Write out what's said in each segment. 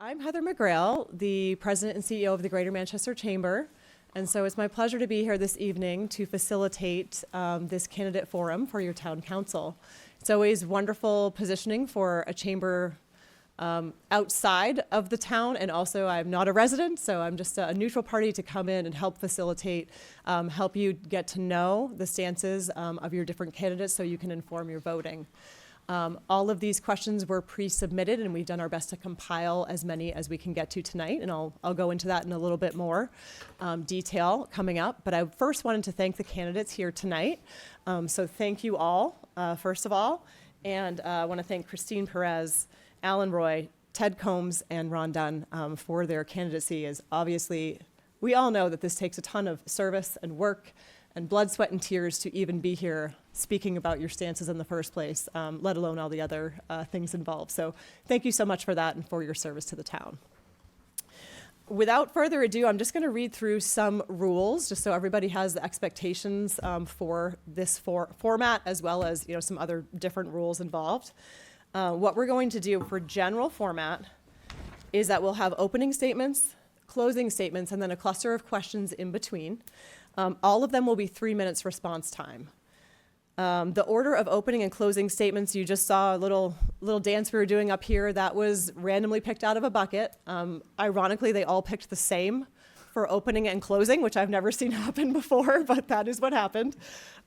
I'm Heather McGrael, the President and CEO of the Greater Manchester Chamber, and so it's my pleasure to be here this evening to facilitate this candidate forum for your town council. It's always wonderful positioning for a chamber outside of the town, and also I'm not a resident, so I'm just a neutral party to come in and help facilitate, help you get to know the stances of your different candidates so you can inform your voting. All of these questions were pre-submitted, and we've done our best to compile as many as we can get to tonight, and I'll go into that in a little bit more detail coming up. But I first wanted to thank the candidates here tonight. So thank you all, first of all, and I want to thank Kristine Perez, Alan Roy, Ted Combs, and Ron Dunn for their candidacy. As obviously, we all know that this takes a ton of service and work and blood, sweat, and tears to even be here speaking about your stances in the first place, let alone all the other things involved. So thank you so much for that and for your service to the town. Without further ado, I'm just going to read through some rules just so everybody has the expectations for this format, as well as some other different rules involved. What we're going to do for general format is that we'll have opening statements, closing statements, and then a cluster of questions in between. All of them will be 3 minutes response time. The order of opening and closing statements, you just saw a little dance we were doing up here. That was randomly picked out of a bucket. Ironically, they all picked the same for opening and closing, which I've never seen happen before, but that is what happened.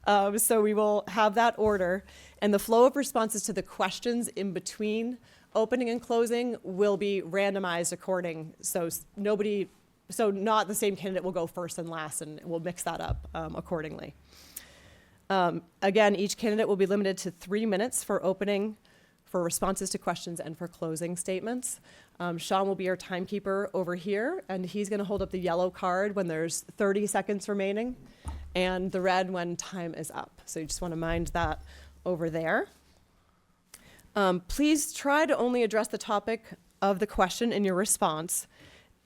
So we will have that order. And the flow of responses to the questions in between opening and closing will be randomized according. So not the same candidate will go first and last, and we'll mix that up accordingly. Again, each candidate will be limited to 3 minutes for opening, for responses to questions, and for closing statements. Sean will be our timekeeper over here, and he's going to hold up the yellow card when there's 30 seconds remaining, and the red when time is up. So you just want to mind that over there. Please try to only address the topic of the question in your response,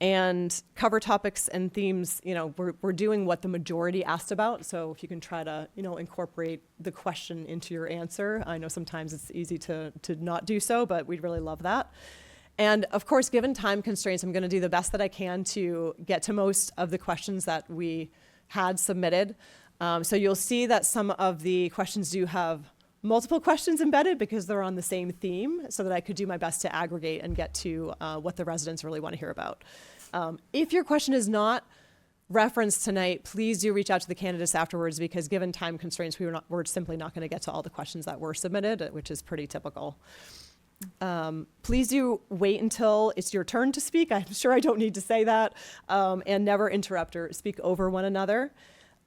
and cover topics and themes. We're doing what the majority asked about, so if you can try to incorporate the question into your answer. I know sometimes it's easy to not do so, but we'd really love that. And of course, given time constraints, I'm going to do the best that I can to get to most of the questions that we had submitted. So you'll see that some of the questions do have multiple questions embedded because they're on the same theme, so that I could do my best to aggregate and get to what the residents really want to hear about. If your question is not referenced tonight, please do reach out to the candidates afterwards, because given time constraints, we're simply not going to get to all the questions that were submitted, which is pretty typical. Please do wait until it's your turn to speak. I'm sure I don't need to say that, and never interrupt or speak over one another.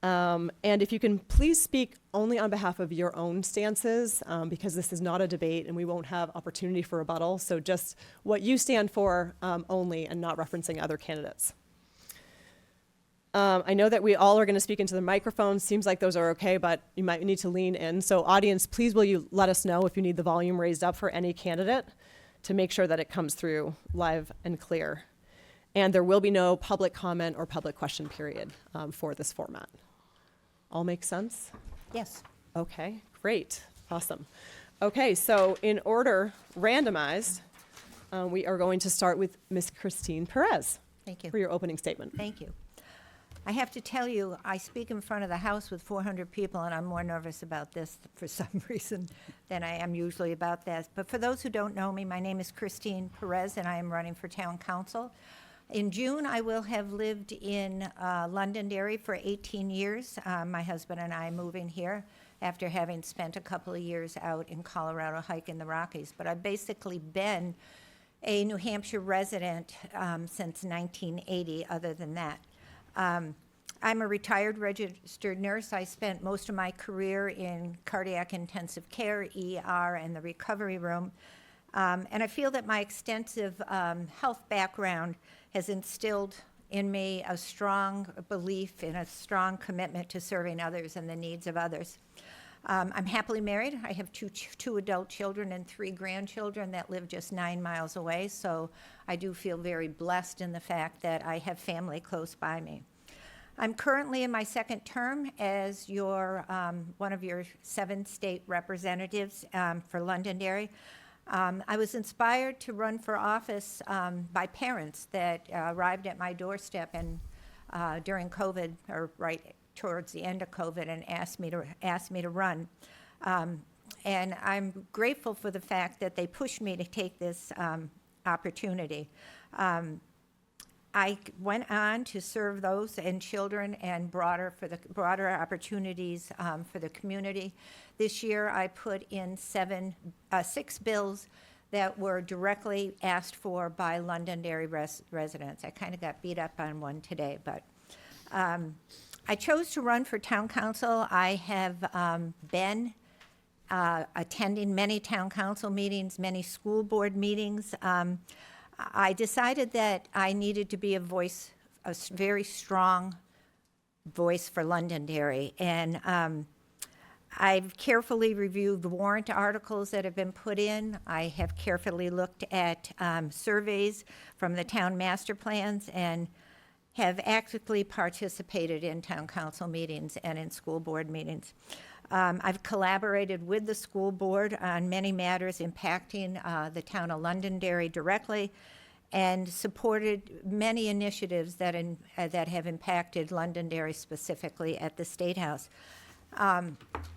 And if you can, please speak only on behalf of your own stances, because this is not a debate and we won't have opportunity for rebuttal. So just what you stand for only, and not referencing other candidates. I know that we all are going to speak into the microphone. Seems like those are okay, but you might need to lean in. So audience, please will you let us know if you need the volume raised up for any candidate to make sure that it comes through live and clear. And there will be no public comment or public question period for this format. All makes sense? Yes. Okay, great, awesome. Okay, so in order, randomized, we are going to start with Ms. Kristine Perez. Thank you. For your opening statement. Thank you. I have to tell you, I speak in front of the House with 400 people, and I'm more nervous about this for some reason than I am usually about that. But for those who don't know me, my name is Kristine Perez, and I am running for town council. In June, I will have lived in Londonderry for 18 years. My husband and I moving here after having spent a couple of years out in Colorado hiking the Rockies. But I've basically been a New Hampshire resident since 1980, other than that. I'm a retired registered nurse. I spent most of my career in cardiac intensive care, ER, and the recovery room. And I feel that my extensive health background has instilled in me a strong belief and a strong commitment to serving others and the needs of others. I'm happily married. I have two adult children and 3 grandchildren that live just 9 miles away, so I do feel very blessed in the fact that I have family close by me. I'm currently in my second term as one of your 7 state representatives for Londonderry. I was inspired to run for office by parents that arrived at my doorstep and during COVID, or right towards the end of COVID, and asked me to run. And I'm grateful for the fact that they pushed me to take this opportunity. I went on to serve those and children and broader opportunities for the community. This year, I put in 6 bills that were directly asked for by Londonderry residents. I kind of got beat up on one today, but I chose to run for town council. I have been attending many town council meetings, many school board meetings. I decided that I needed to be a voice, a very strong voice for Londonderry. And I've carefully reviewed the warrant articles that have been put in. I have carefully looked at surveys from the town master plans and have actively participated in town council meetings and in school board meetings. I've collaborated with the school board on many matters impacting the town of Londonderry directly, and supported many initiatives that have impacted Londonderry specifically at the State House.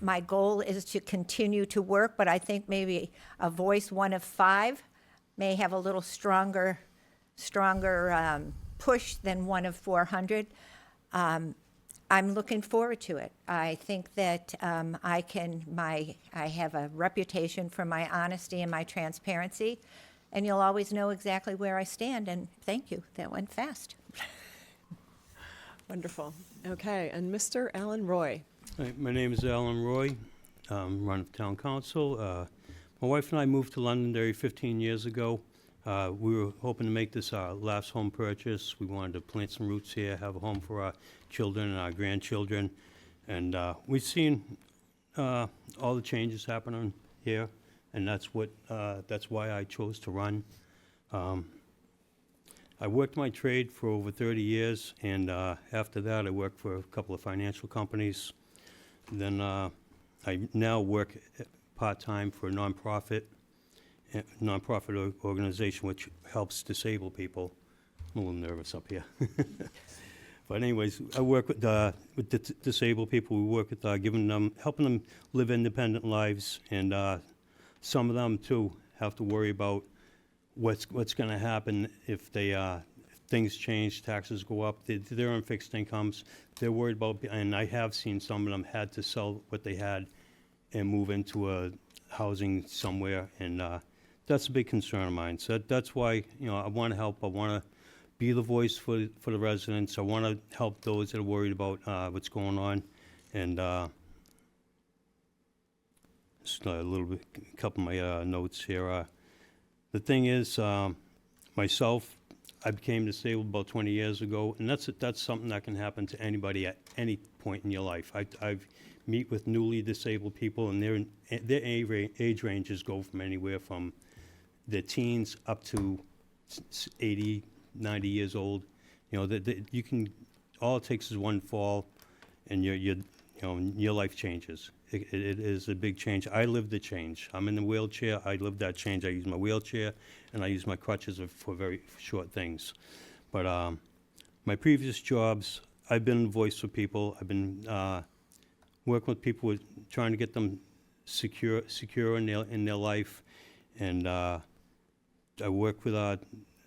My goal is to continue to work, but I think maybe a voice, one of 5, may have a little stronger push than one of 400. I'm looking forward to it. I think that I have a reputation for my honesty and my transparency, and you'll always know exactly where I stand, and thank you. That went fast. Wonderful. Okay, and Mr. Alan Roy. Hi, my name is Alan Roy. Run for town council. My wife and I moved to Londonderry 15 years ago. We were hoping to make this our last home purchase. We wanted to plant some roots here, have a home for our children and our grandchildren. And we've seen all the changes happening here, and that's why I chose to run. I worked my trade for over 30 years, and after that I worked for a couple of financial companies. And then I now work part-time for a nonprofit organization which helps disabled people. I'm a little nervous up here. But anyways, I work with disabled people. We work with helping them live independent lives, and some of them too have to worry about what's going to happen if things change, taxes go up. They're on fixed incomes. They're worried about, and I have seen some of them had to sell what they had and move into a housing somewhere, and that's a big concern of mine. So that's why I want to help. I want to be the voice for the residents. I want to help those that are worried about what's going on. And just a couple of my notes here. The thing is, myself, I became disabled about 20 years ago, and that's something that can happen to anybody at any point in your life. I've meet with newly disabled people, and their age ranges go from anywhere from their teens up to 80, 90 years old. You can. All it takes is one fall, and your life changes. It is a big change. I lived the change. I'm in the wheelchair. I lived that change. I use my wheelchair, and I use my crutches for very short things. But my previous jobs, I've been a voice for people. I've been working with people, trying to get them secure in their life, and I work with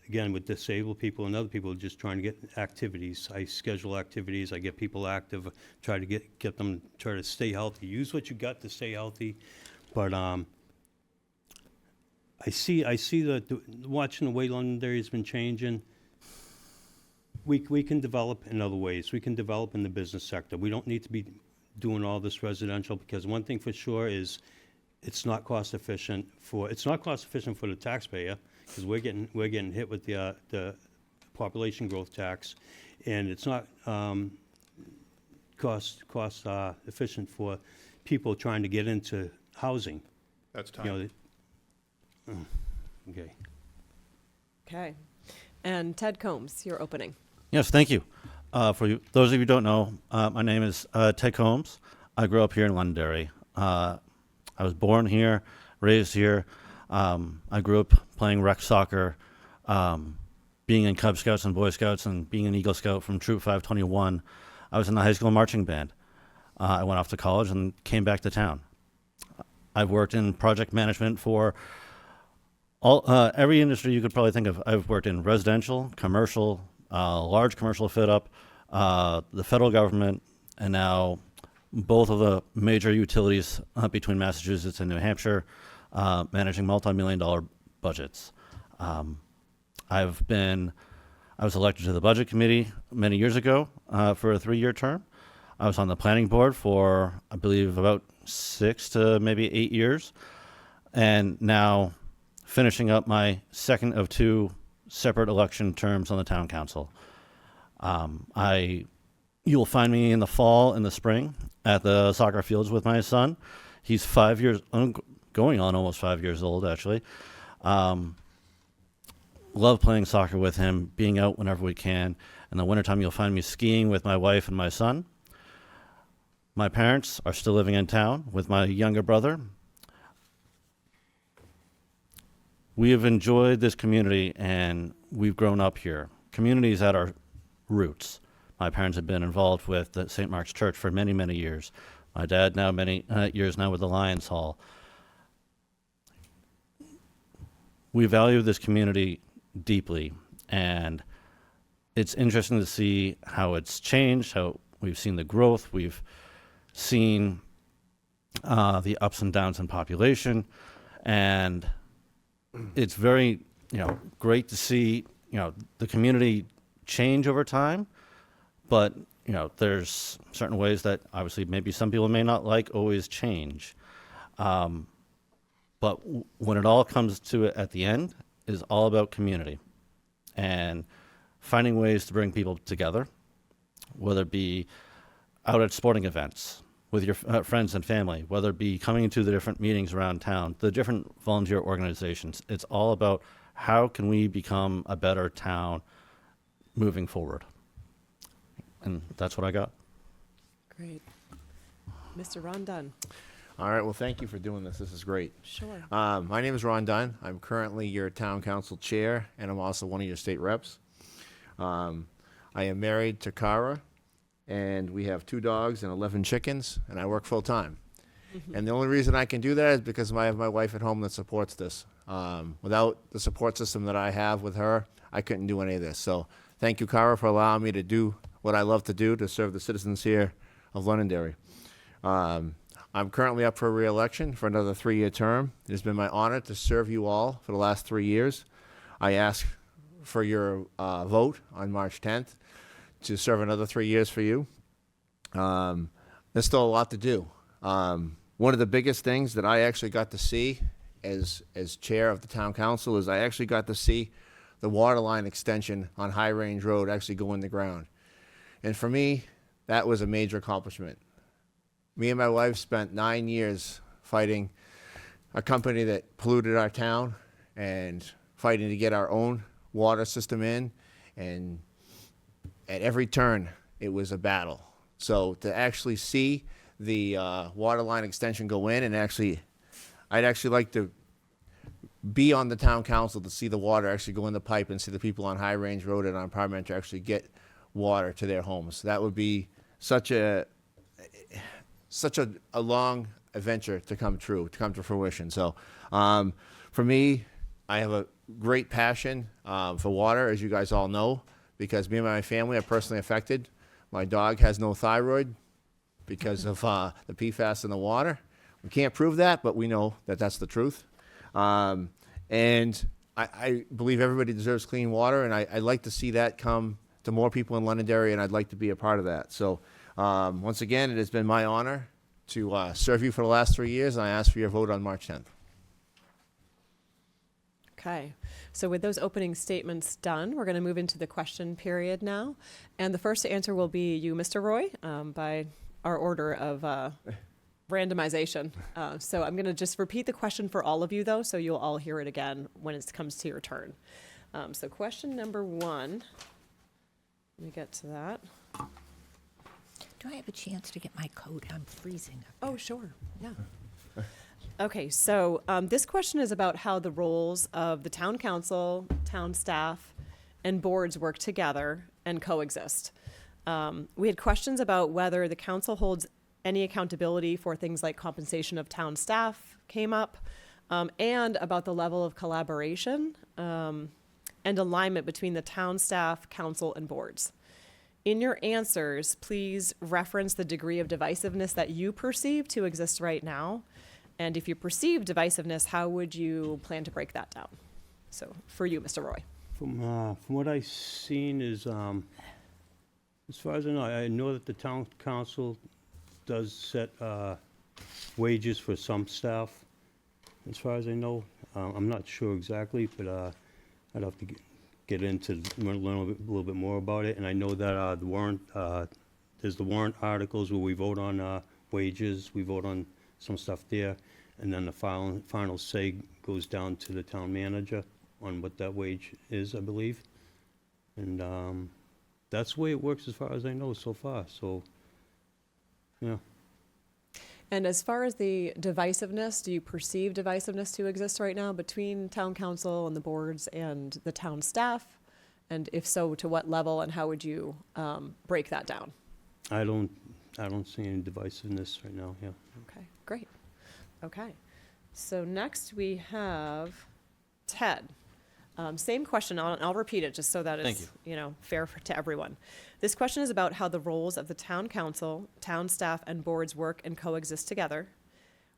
again with disabled people and other people just trying to get activities. I schedule activities. I get people active. Try to get them try to stay healthy. Use what you got to stay healthy, but I see that watching the way Londonderry has been changing. We can develop in other ways. We can develop in the business sector. We don't need to be doing all this residential, because one thing for sure is it's not cost efficient for the taxpayer, because we're getting hit with the population growth tax, and it's not cost efficient for people trying to get into housing. That's time. Okay. Okay. And Ted Combs, your opening. Yes, thank you. For those of you who don't know, my name is Ted Combs. I grew up here in Londonderry. I was born here, raised here. I grew up playing rec soccer, being in Cub Scouts and Boy Scouts, and being an Eagle Scout from Troop 521. I was in the high school marching band. I went off to college and came back to town. I've worked in project management for every industry you could probably think of. I've worked in residential, commercial, large commercial fit up, the federal government, and now both of the major utilities between Massachusetts and New Hampshire, managing multi-million-dollar budgets. I was elected to the budget committee many years ago for a 3-year term. I was on the planning board for, I believe, about 6 to maybe 8 years, and now finishing up my second of 2 separate election terms on the town council. You'll find me in the fall and the spring at the soccer fields with my son. He's 5 years, going on almost 5 years old, actually. Love playing soccer with him, being out whenever we can. In the wintertime, you'll find me skiing with my wife and my son. My parents are still living in town with my younger brother. We have enjoyed this community, and we've grown up here. Community is at our roots. My parents have been involved with the St. Mark's Church for many, many years. My dad now many years now with the Lions Hall. We value this community deeply, and it's interesting to see how it's changed, how we've seen the growth, we've seen the ups and downs in population, and it's very, great to see, the community change over time, but, there's certain ways that obviously maybe some people may not like always change. But when it all comes to it at the end, it is all about community and finding ways to bring people together, whether it be out at sporting events with your friends and family, whether it be coming to the different meetings around town, the different volunteer organizations. It's all about how can we become a better town moving forward. And that's what I got. Great. Mr. Ron Dunn. All right, well, thank you for doing this. This is great. Sure. My name is Ron Dunn. I'm currently your town council chair, and I'm also one of your state reps. I am married to Kara, and we have 2 dogs and 11 chickens, and I work full time. And the only reason I can do that is because I have my wife at home that supports this. Without the support system that I have with her, I couldn't do any of this. So thank you, Kara, for allowing me to do what I love to do, to serve the citizens here of Londonderry. I'm currently up for re-election for another 3-year term. It has been my honor to serve you all for the last 3 years. I ask for your vote on March 10th to serve another 3 years for you. There's still a lot to do. One of the biggest things that I actually got to see as chair of the town council is I actually got to see the water line extension on High Range Road actually go in the ground. And for me, that was a major accomplishment. Me and my wife spent 9 years fighting a company that polluted our town and fighting to get our own water system in. And at every turn, it was a battle. So to actually see the water line extension go in, and I'd actually like to be on the town council to see the water actually go in the pipe and see the people on High Range Road and on Parliamentary actually get water to their homes. That would be such a long adventure to come to fruition. So for me, I have a great passion for water, as you guys all know, because me and my family are personally affected. My dog has no thyroid because of the PFAS in the water. We can't prove that, but we know that that's the truth. And I believe everybody deserves clean water, and I'd like to see that come to more people in Londonderry, and I'd like to be a part of that. So once again, it has been my honor to serve you for the last 3 years, and I ask for your vote on March 10th. Okay. So with those opening statements done, we're going to move into the question period now. And the first to answer will be you, Mr. Roy, by our order of randomization. So I'm going to just repeat the question for all of you, though, so you'll all hear it again when it comes to your turn. So question number 1. Let me get to that. Do I have a chance to get my coat? I'm freezing. Oh, sure. Yeah. Okay, so this question is about how the roles of the town council, town staff, and boards work together and coexist. We had questions about whether the council holds any accountability for things like compensation of town staff came up, and about the level of collaboration and alignment between the town staff, council, and boards. In your answers, please reference the degree of divisiveness that you perceive to exist right now. And if you perceive divisiveness, how would you plan to break that down? So for you, Mr. Roy. From what I've seen is, as far as I know that the town council does set wages for some staff. As far as I know, I'm not sure exactly, but I'd have to get into, learn a little bit more about it. And I know that the warrant, there's the warrant articles where we vote on wages, we vote on some stuff there, and then the final say goes down to the town manager on what that wage is, I believe. And that's the way it works as far as I know so far, so, yeah. And as far as the divisiveness, do you perceive divisiveness to exist right now between town council and the boards and the town staff? And if so, to what level, and how would you break that down? I don't see any divisiveness right now, yeah. Okay, great. Okay. So next we have Ted. Same question, I'll repeat it just so that Thank it's, fair to everyone. This question is about how the roles of the town council, town staff, and boards work and coexist together.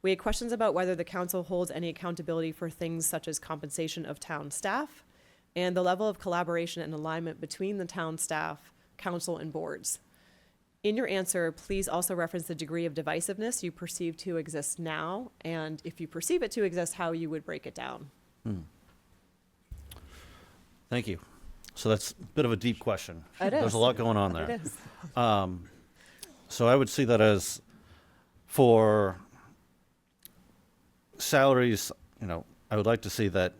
We had questions about whether the council holds any accountability for things such as compensation of town staff and the level of collaboration and alignment between the town staff, council, and boards. In your answer, please also reference the degree of divisiveness you perceive to exist now, and if you perceive it to exist, how you would break it down. Thank you. So that's a bit of a deep question. It There's is. a lot going on It there. is. So I would see that as for salaries, I would like to see that.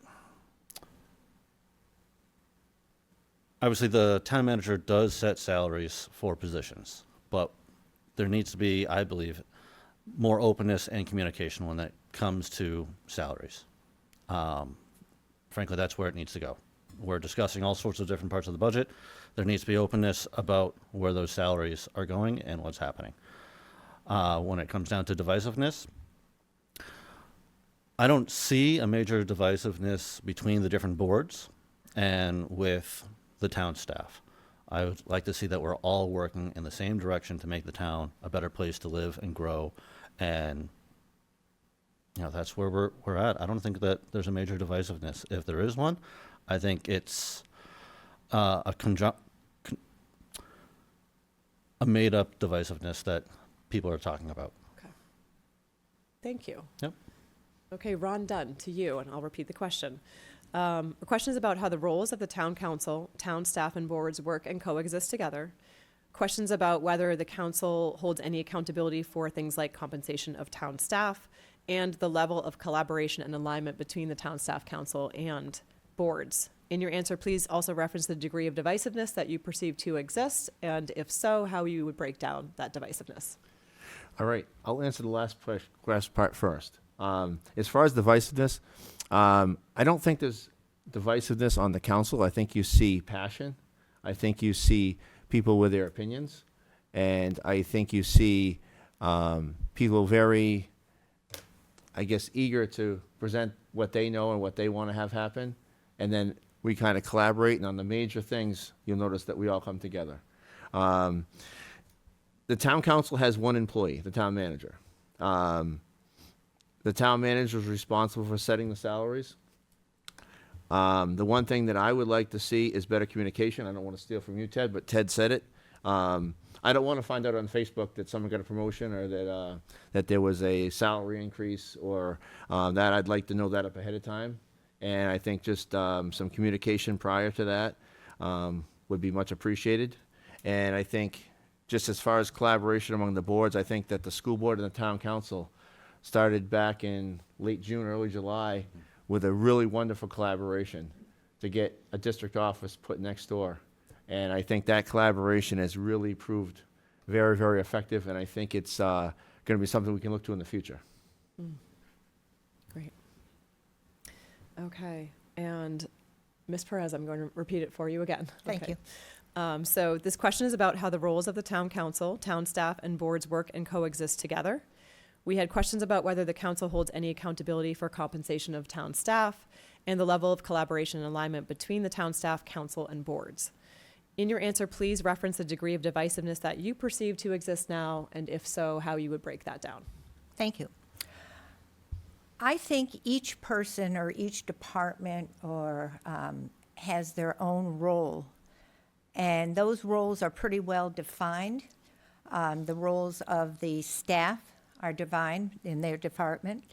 Obviously, the town manager does set salaries for positions, but there needs to be, I believe, more openness and communication when it comes to salaries. Frankly, that's where it needs to go. We're discussing all sorts of different parts of the budget. There needs to be openness about where those salaries are going and what's happening. When it comes down to divisiveness, I don't see a major divisiveness between the different boards and with the town staff. I would like to see that we're all working in the same direction to make the town a better place to live and grow, and that's where we're at. I don't think that there's a major divisiveness. If there is one, I think it's a made-up divisiveness that people are talking about. Okay. Thank you. Yep. Okay, Ron Dunn, to you, and I'll repeat the question. The question is about how the roles of the town council, town staff, and boards work and coexist together. Questions about whether the council holds any accountability for things like compensation of town staff and the level of collaboration and alignment between the town staff, council, and boards. In your answer, please also reference the degree of divisiveness that you perceive to exist, and if so, how you would break down that divisiveness. All right, I'll answer the last part first. As far as divisiveness, I don't think there's divisiveness on the council. I think you see passion. I think you see people with their opinions. And I think you see people very, eager to present what they know and what they want to have happen. And then we kind of collaborate. And on the major things, you'll notice that we all come together. The town council has one employee, the town manager. The town manager is responsible for setting the salaries. The one thing that I would like to see is better communication. I don't want to steal from you, Ted, but Ted said it. I don't want to find out on Facebook that someone got a promotion or that there was a salary increase or that. I'd like to know that up ahead of time. And I think just some communication prior to that would be much appreciated. And I think just as far as collaboration among the boards, I think that the school board and the town council started back in late June, early July with a really wonderful collaboration to get a district office put next door. And I think that collaboration has really proved very, very effective, and I think it's going to be something we can look to in the future. Great. Okay, and Ms. Perez, I'm going to repeat it for you again. Thank Okay. you. So this question is about how the roles of the town council, town staff, and boards work and coexist together. We had questions about whether the council holds any accountability for compensation of town staff and the level of collaboration and alignment between the town staff, council, and boards. In your answer, please reference the degree of divisiveness that you perceive to exist now, and if so, how you would break that down. Thank you. I think each person or each department or has their own role, and those roles are pretty well defined. The roles of the staff are defined in their department.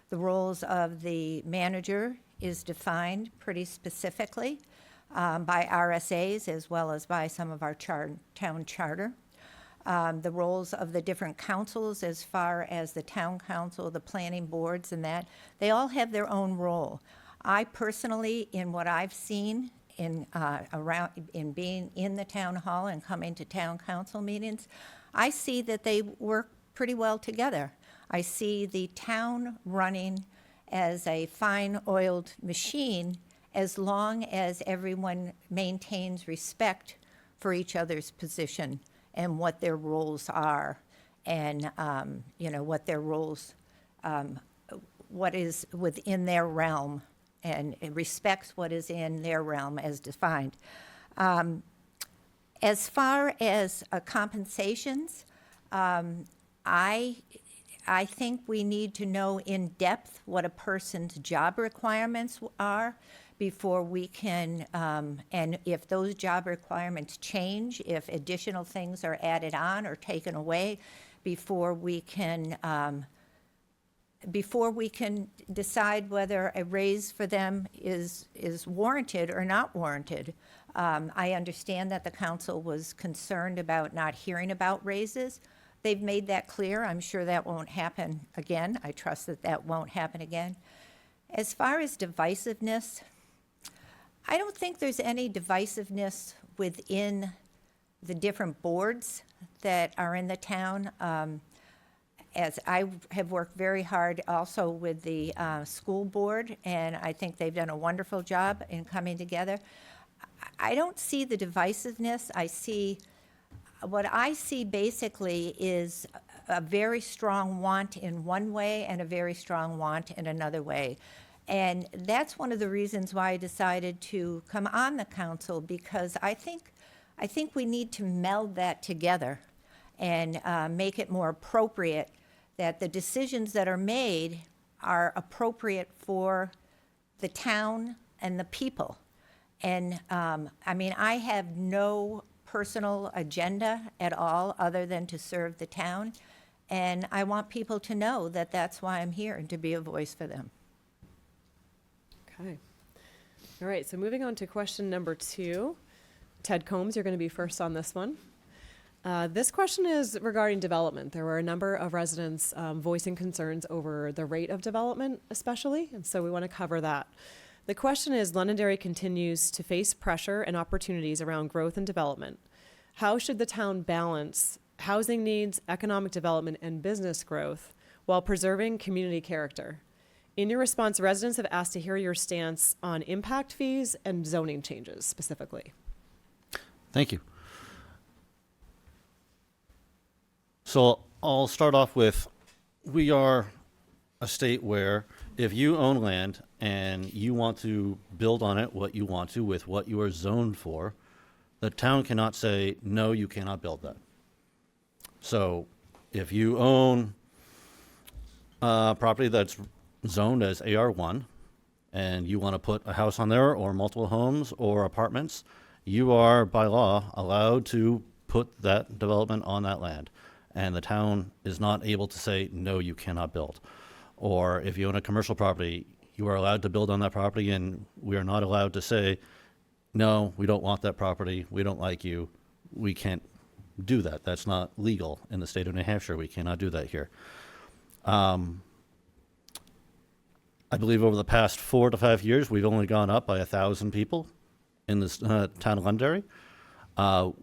The roles of the manager is defined pretty specifically by RSAs as well as by some of our town charter. The roles of the different councils as far as the town council, the planning boards and that, they all have their own role. I personally, in what I've seen in being in the town hall and coming to town council meetings, I see that they work pretty well together. I see the town running as a fine-oiled machine as long as everyone maintains respect for each other's position and what their roles are, and what their roles, what is within their realm, and it respects what is in their realm as defined. As far as compensations, I think we need to know in depth what a person's job requirements are before we can, and if those job requirements change, if additional things are added on or taken away, before we can decide whether a raise for them is warranted or not warranted. I understand that the council was concerned about not hearing about raises. They've made that clear. I'm sure that won't happen again. I trust that that won't happen again. As far as divisiveness, I don't think there's any divisiveness within the different boards that are in the town. As I have worked very hard also with the school board, and I think they've done a wonderful job in coming together. I don't see the divisiveness. What I see basically is a very strong want in one way and a very strong want in another way. And that's one of the reasons why I decided to come on the council, because I think we need to meld that together and make it more appropriate, that the decisions that are made are appropriate for the town and the people. And I have no personal agenda at all other than to serve the town. And I want people to know that that's why I'm here, and to be a voice for them. Okay. All right, so moving on to question number 2. Ted Combs, you're going to be first on this one. This question is regarding development. There were a number of residents voicing concerns over the rate of development especially, and so we want to cover that. The question is, Londonderry continues to face pressure and opportunities around growth and development. How should the town balance housing needs, economic development, and business growth while preserving community character? In your response, residents have asked to hear your stance on impact fees and zoning changes specifically. Thank you. So I'll start off with, we are a state where if you own land and you want to build on it what you want to with what you are zoned for, the town cannot say, no, you cannot build that. So if you own property that's zoned as AR1 and you want to put a house on there or multiple homes or apartments, you are by law allowed to put that development on that land. And the town is not able to say, no, you cannot build. Or if you own a commercial property, you are allowed to build on that property, and we are not allowed to say, no, we don't want that property, we don't like you, we can't do that. That's not legal in the state of New Hampshire. We cannot do that here. I believe over the past 4 to 5 years, we've only gone up by 1,000 people in this town of Londonderry.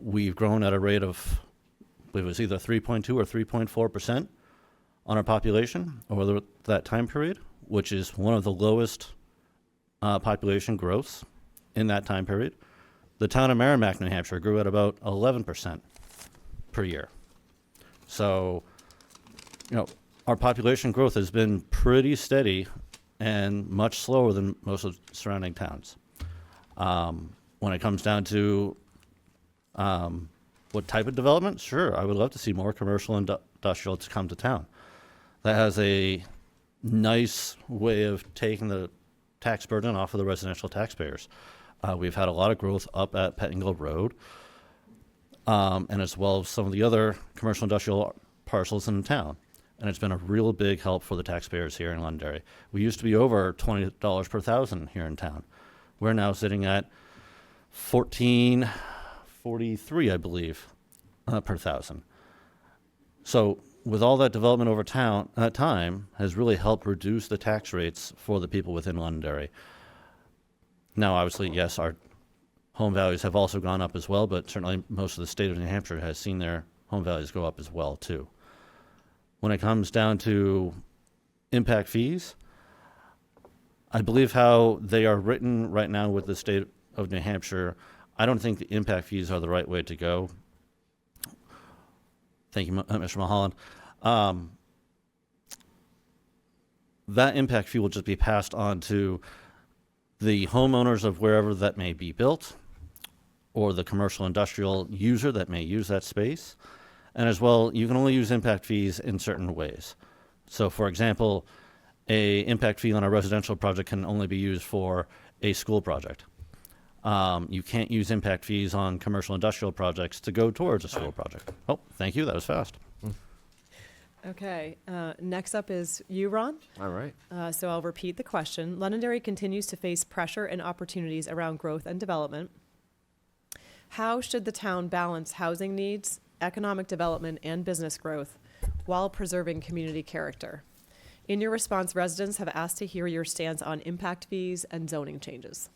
We've grown at a rate of, I believe it was either 3.2 or 3.4% on our population over that time period. which is one of the lowest population growths in that time period. The town of Merrimack, New Hampshire grew at about 11% per year. So, our population growth has been pretty steady and much slower than most of the surrounding towns. When it comes down to what type of development, sure, I would love to see more commercial and industrial to come to town. That has a nice way of taking the tax burden off of the residential taxpayers. We've had a lot of growth up at Pettingill Road, and as well as some of the other commercial industrial parcels in town. And it's been a real big help for the taxpayers here in Londonderry. We used to be over $20 per thousand here in town. We're now sitting at $14.43, I believe, per thousand. So with all that development over time has really helped reduce the tax rates for the people within Londonderry. Now, obviously, yes, our home values have also gone up as well, but certainly most of the state of New Hampshire has seen their home values go up as well, too. When it comes down to impact fees, I believe how they are written right now with the state of New Hampshire, I don't think the impact fees are the right way to go. Thank you, Mr. Mulholland. That impact fee will just be passed on to the homeowners of wherever that may be built, or the commercial industrial user that may use that space. And as well, you can only use impact fees in certain ways. So for example, a impact fee on a residential project can only be used for a school project. You can't use impact fees on commercial industrial projects to go towards a school project. Oh, thank you, that was fast. Okay, next up is you, Ron. All right. So I'll repeat the question. Londonderry continues to face pressure and opportunities around growth and development. How should the town balance housing needs, economic development, and business growth while preserving community character? In your response, residents have asked to hear your stance on impact fees and zoning changes.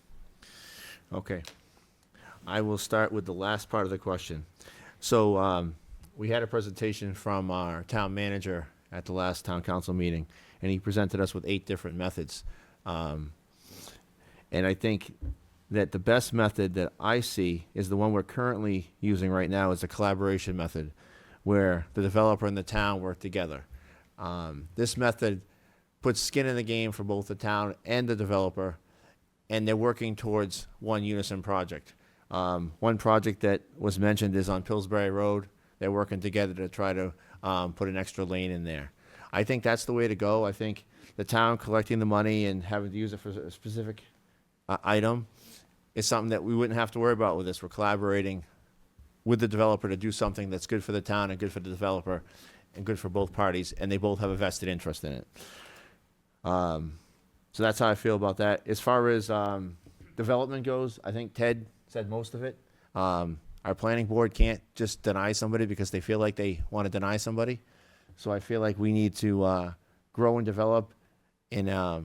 Okay. I will start with the last part of the question. So we had a presentation from our town manager at the last town council meeting, and he presented us with 8 different methods. And I think that the best method that I see is the one we're currently using right now, is the collaboration method, where the developer and the town work together. This method puts skin in the game for both the town and the developer, and they're working towards one unison project. One project that was mentioned is on Pillsbury Road. They're working together to try to put an extra lane in there. I think that's the way to go. I think the town collecting the money and having to use it for a specific item is something that we wouldn't have to worry about with this. We're collaborating with the developer to do something that's good for the town and good for the developer and good for both parties, and they both have a vested interest in it. So that's how I feel about that. As far as development goes, I think Ted said most of it. Our planning board can't just deny somebody because they feel like they want to deny somebody. So I feel like we need to grow and develop in a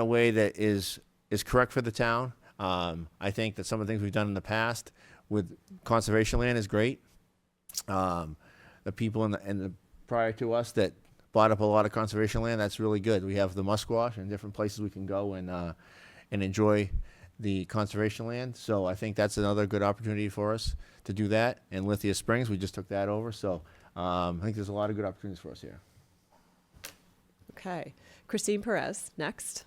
way that is correct for the town. I think that some of the things we've done in the past with conservation land is great. The people in the prior to us that bought up a lot of conservation land, that's really good. We have the musquash and different places we can go and enjoy the conservation land. So I think that's another good opportunity for us to do that. And Lithia Springs, we just took that over. So I think there's a lot of good opportunities for us here. Okay, Kristine Perez, next.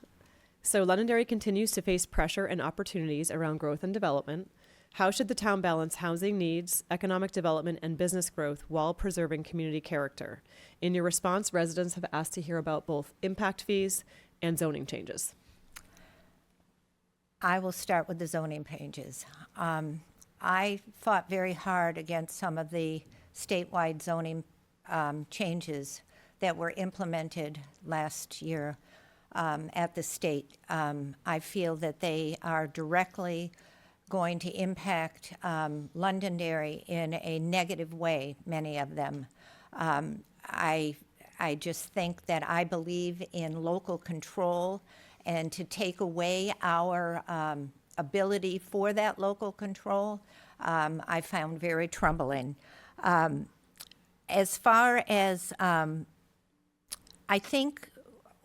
So Londonderry continues to face pressure and opportunities around growth and development. How should the town balance housing needs, economic development, and business growth while preserving community character? In your response, residents have asked to hear about both impact fees and zoning changes. I will start with the zoning changes. I fought very hard against some of the statewide zoning changes that were implemented last year at the state. I feel that they are directly going to impact Londonderry in a negative way, many of them. I just think that I believe in local control, and to take away our ability for that local control, I found very troubling. As far as, I think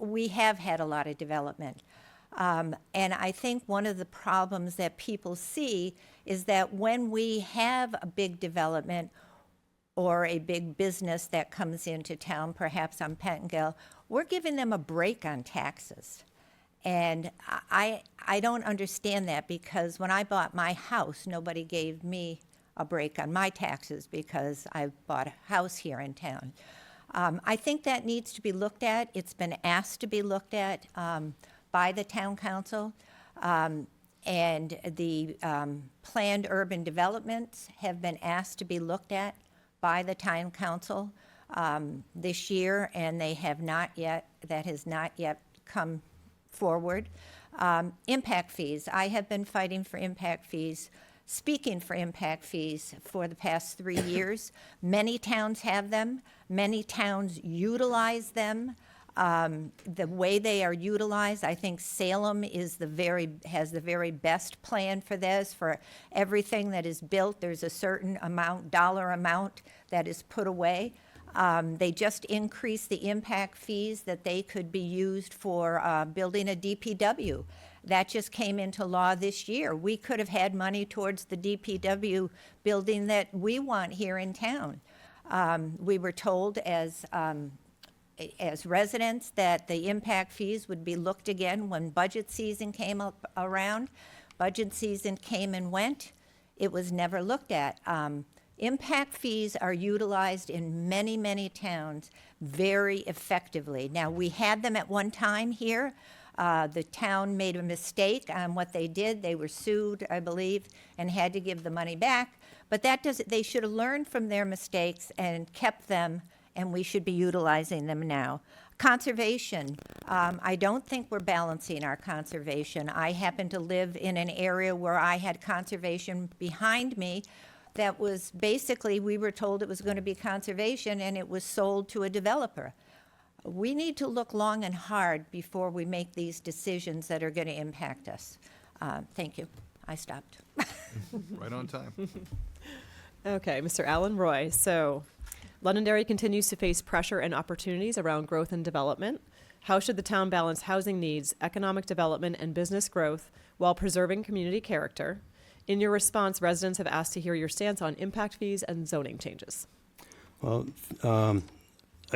we have had a lot of development. And I think one of the problems that people see is that when we have a big development or a big business that comes into town, perhaps on Pettingill, we're giving them a break on taxes. And I don't understand that, because when I bought my house, nobody gave me a break on my taxes because I bought a house here in town. I think that needs to be looked at. It's been asked to be looked at by the town council. And the planned urban developments have been asked to be looked at by the town council this year, and they have not yet, that has not yet come forward. Impact fees. I have been fighting for impact fees, speaking for impact fees for the past 3 years. Many towns have them. Many towns utilize them. The way they are utilized, I think Salem is has the very best plan for this. For everything that is built, there's a certain dollar amount that is put away. They just increased the impact fees that they could be used for building a DPW. That just came into law this year. We could have had money towards the DPW building that we want here in town. We were told as residents that the impact fees would be looked again when budget season came up around. Budget season came and went. It was never looked at. Impact fees are utilized in many, many towns very effectively. Now, we had them at one time here. The town made a mistake on what they did. They were sued, I believe, and had to give the money back. But that doesn't, they should have learned from their mistakes and kept them, and we should be utilizing them now. Conservation. I don't think we're balancing our conservation. I happen to live in an area where I had conservation behind me that was basically, we were told it was going to be conservation, and it was sold to a developer. We need to look long and hard before we make these decisions that are going to impact us. Thank you. I stopped. Right on time. Okay, Mr. Alan Roy. So, Londonderry continues to face pressure and opportunities around growth and development. How should the town balance housing needs, economic development, and business growth while preserving community character? In your response, residents have asked to hear your stance on impact fees and zoning changes. Well, I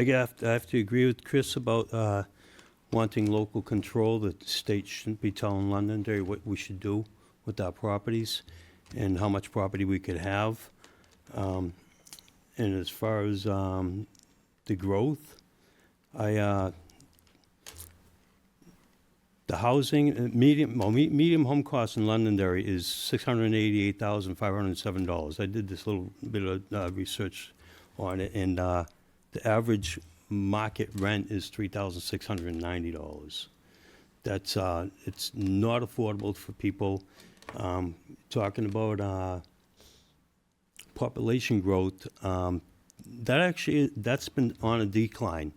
have to agree with Chris about wanting local control. The state shouldn't be telling Londonderry what we should do with our properties and how much property we could have. And as far as the growth, the housing, medium home cost in Londonderry is $688,507. I did this little bit of research on it, and the average market rent is $3,690. That's it's not affordable for people. Talking about population growth, that's been on a decline.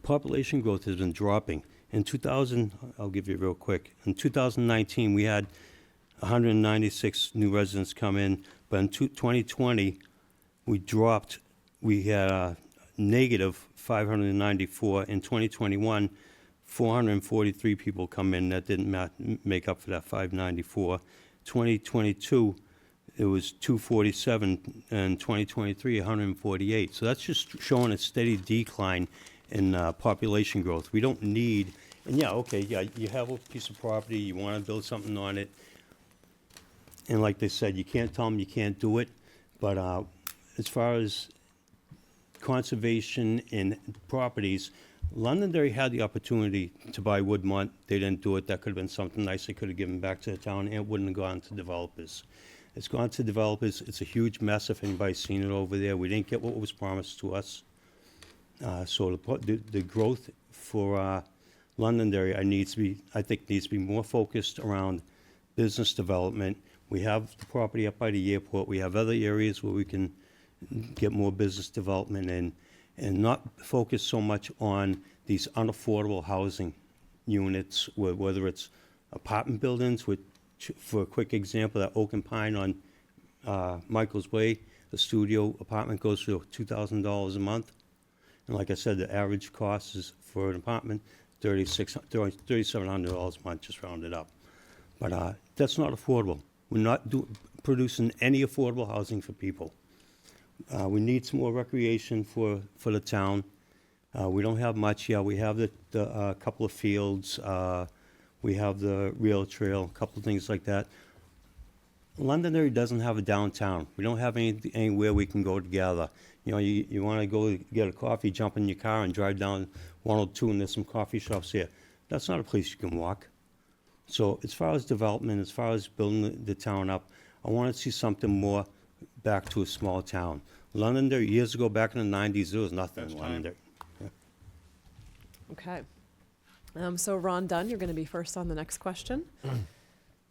Population growth has been dropping. In 2000, I'll give you real quick. In 2019, we had 196 new residents come in, but in 2020, we had a negative 594. In 2021, 443 people come in. That didn't make up for that 594. 2022, it was 247, and 2023, 148. So that's just showing a steady decline in population growth. We don't need, and you have a piece of property, you want to build something on it, and like they said, you can't tell them you can't do it, but as far as conservation in properties, Londonderry had the opportunity to buy Woodmont. They didn't do it. That could have been something nice they could have given back to the town, and it wouldn't have gone to developers. It's gone to developers. It's a huge mess if anybody's seen it over there. We didn't get what was promised to us. So the growth for Londonderry, I think needs to be more focused around business development. We have the property up by the airport. We have other areas where we can get more business development in, and not focus so much on these unaffordable housing units, whether it's apartment buildings, which, for a quick example, that Oak and Pine on Michael's Way, the studio apartment goes for $2,000 a month. And like I said, the average cost is for an apartment $3,700 a month, just rounded up. But that's not affordable. We're not producing any affordable housing for people. We need some more recreation for the town. We don't have much. Yeah, we have the couple of fields. We have the rail trail, a couple of things like that. Londonderry doesn't have a downtown. We don't have anywhere we can go together. You know, you want to go get a coffee, jump in your car and drive down 102, and there's some coffee shops here. That's not a place you can walk. So as far as development, as far as building the town up, I want to see something more back to a small town. Londonderry, years ago, back in the 90s, there was nothing in Londonderry. Okay. So Ron Dunn, you're going to be first on the next question.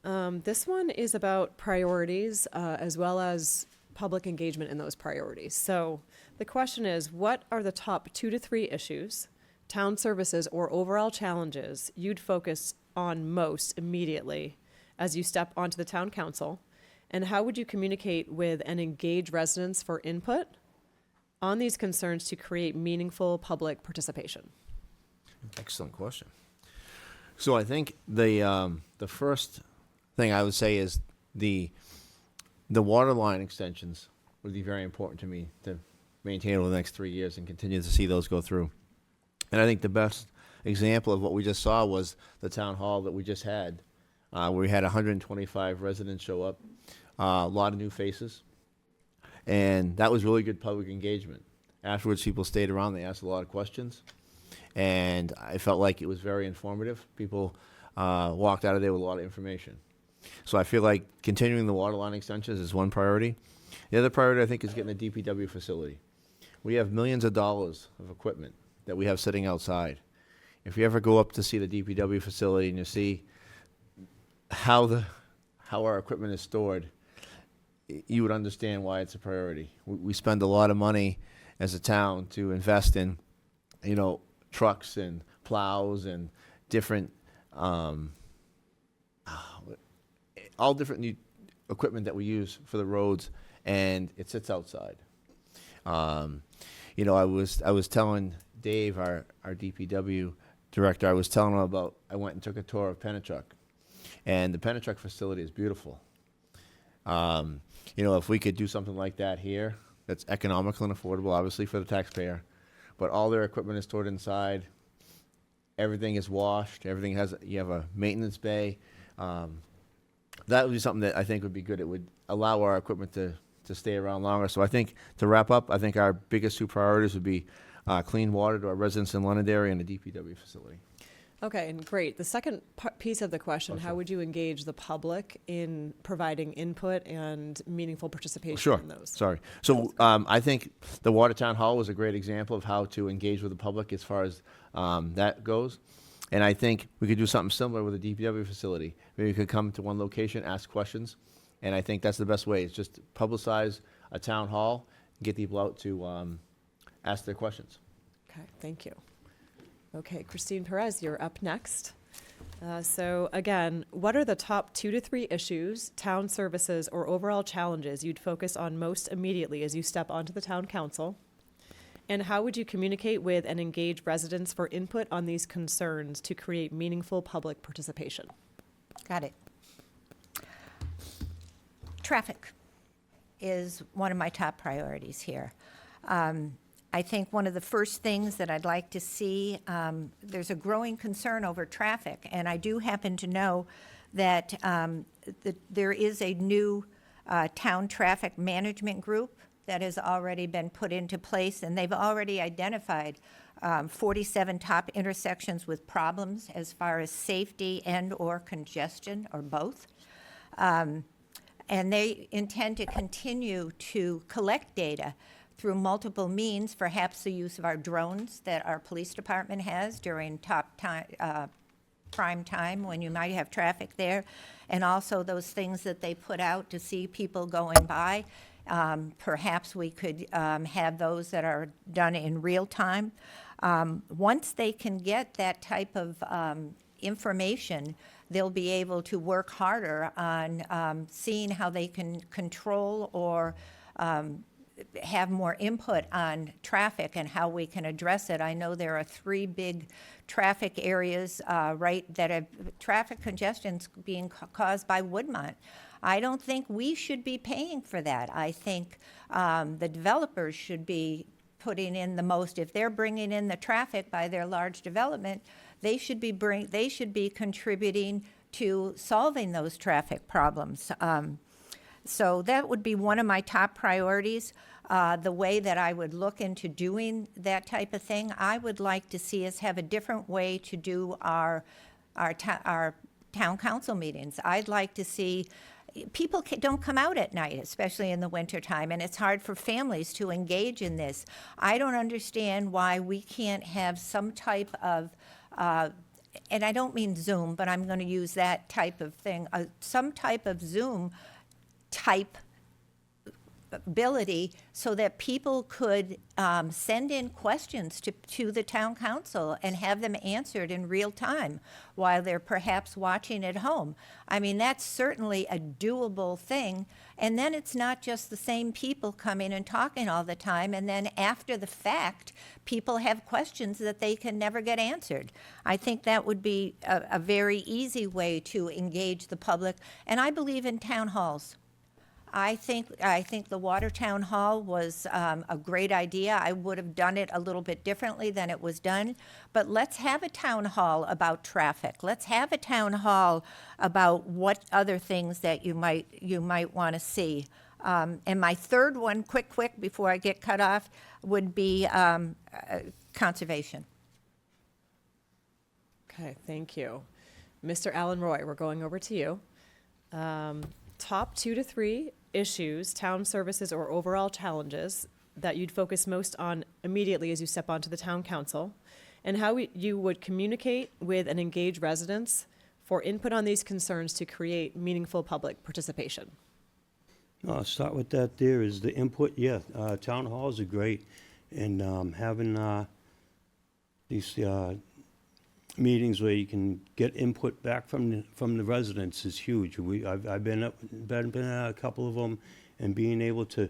This one is about priorities as well as public engagement in those priorities. So the question is, what are the top 2 to 3 issues, town services, or overall challenges you'd focus on most immediately as you step onto the town council? And how would you communicate with and engage residents for input on these concerns to create meaningful public participation? Excellent question. So I think the first thing I would say is the water line extensions would be very important to me to maintain over the next 3 years and continue to see those go through. And I think the best example of what we just saw was the town hall that we just had, where we had 125 residents show up, a lot of new faces, and that was really good public engagement. Afterwards, people stayed around, they asked a lot of questions, and I felt like it was very informative. People walked out of there with a lot of information. So I feel like continuing the water line extensions is one priority. The other priority, I think, is getting a DPW facility. We have millions of dollars of equipment that we have sitting outside. If you ever go up to see the DPW facility and you see how our equipment is stored, you would understand why it's a priority. We spend a lot of money as a town to invest in, trucks and plows and different, all different new equipment that we use for the roads, and it sits outside. I was telling Dave, our DPW director, I was telling him about, I went and took a tour of Pennachuck, and the Pennachuck facility is beautiful. If we could do something like that here, that's economical and affordable, obviously, for the taxpayer, but all their equipment is stored inside, everything is washed, you have a maintenance bay. That would be something that I think would be good. It would allow our equipment to stay around longer. So I think, to wrap up, I think our biggest 2 priorities would be clean water to our residents in Londonderry and a DPW facility. Okay, and great. The second piece of the question, how sure. would you engage the public in providing input and meaningful participation Sure. in those? Sorry. So I think the Watertown Hall was a great example of how to engage with the public as far as that goes. And I think we could do something similar with a DPW facility. Maybe we could come to one location, ask questions, and I think that's the best way. Is just publicize a town hall, get people out to ask their questions. Okay, thank you. Okay, Kristine Perez, you're up next. So again, what are the top 2 to 3 issues, town services, or overall challenges you'd focus on most immediately as you step onto the town council? And how would you communicate with and engage residents for input on these concerns to create meaningful public participation? Got it. Traffic is one of my top priorities here. I think one of the first things that I'd like to see, there's a growing concern over traffic, and I do happen to know that there is a new town traffic management group that has already been put into place, and they've already identified 47 top intersections with problems as far as safety and or congestion, or both. And they intend to continue to collect data through multiple means, perhaps the use of our drones that our police department has during prime time when you might have traffic there, and also those things that they put out to see people going by. Perhaps we could have those that are done in real time. Once they can get that type of information, they'll be able to work harder on seeing how they can control or have more input on traffic and how we can address it. I know there are 3 big traffic areas, right, that have traffic congestions being caused by Woodmont. I don't think we should be paying for that. I think the developers should be putting in the most. If they're bringing in the traffic by their large development, they should be contributing to solving those traffic problems. So that would be one of my top priorities. The way that I would look into doing that type of thing, I would like to see us have a different way to do our town council meetings. I'd like to see people don't come out at night, especially in the wintertime, and it's hard for families to engage in this. I don't understand why we can't have some type of, and I don't mean Zoom, but I'm going to use that type of thing, some type of Zoom type ability so that people could send in questions to the town council and have them answered in real time while they're perhaps watching at home. I mean, that's certainly a doable thing. And then it's not just the same people coming and talking all the time, and then after the fact, people have questions that they can never get answered. I think that would be a very easy way to engage the public. And I believe in town halls. I think the Watertown Hall was a great idea. I would have done it a little bit differently than it was done. But let's have a town hall about traffic. Let's have a town hall about what other things that you might want to see. And my third one, quick, before I get cut off, would be conservation. Okay, thank you. Mr. Alan Roy, we're going over to you. Top 2 to 3 issues, town services, or overall challenges that you'd focus most on immediately as you step onto the town council, and how you would communicate with and engage residents for input on these concerns to create meaningful public participation. I'll start with that. There is the input. Yeah, town halls are great, and having these meetings where you can get input back from the residents is huge. I've been at a couple of them, and being able to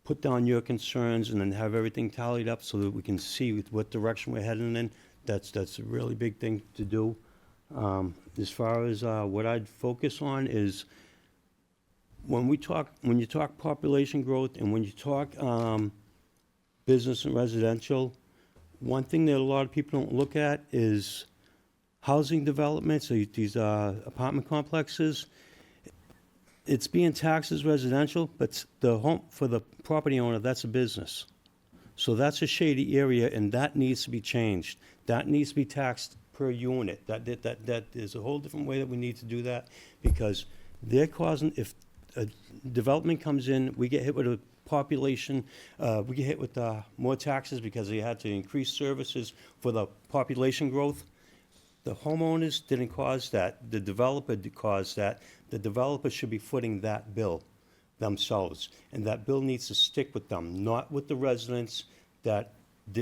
put down your concerns and then have everything tallied up so that we can see what direction we're heading in. That's a really big thing to do. As far as what I'd focus on is when you talk population growth and when you talk business and residential, one thing that a lot of people don't look at is housing developments, these apartment complexes. It's being taxed as residential, but the home for the property owner, that's a business. So that's a shady area, and that needs to be changed. That needs to be taxed per unit. That is a whole different way that we need to do that, because they're causing, if a development comes in, we get hit with a population, we get hit with more taxes because they had to increase services for the population growth. The homeowners didn't cause that. The developer caused that. The developer should be footing that bill themselves, and that bill needs to stick with them, not with the residents that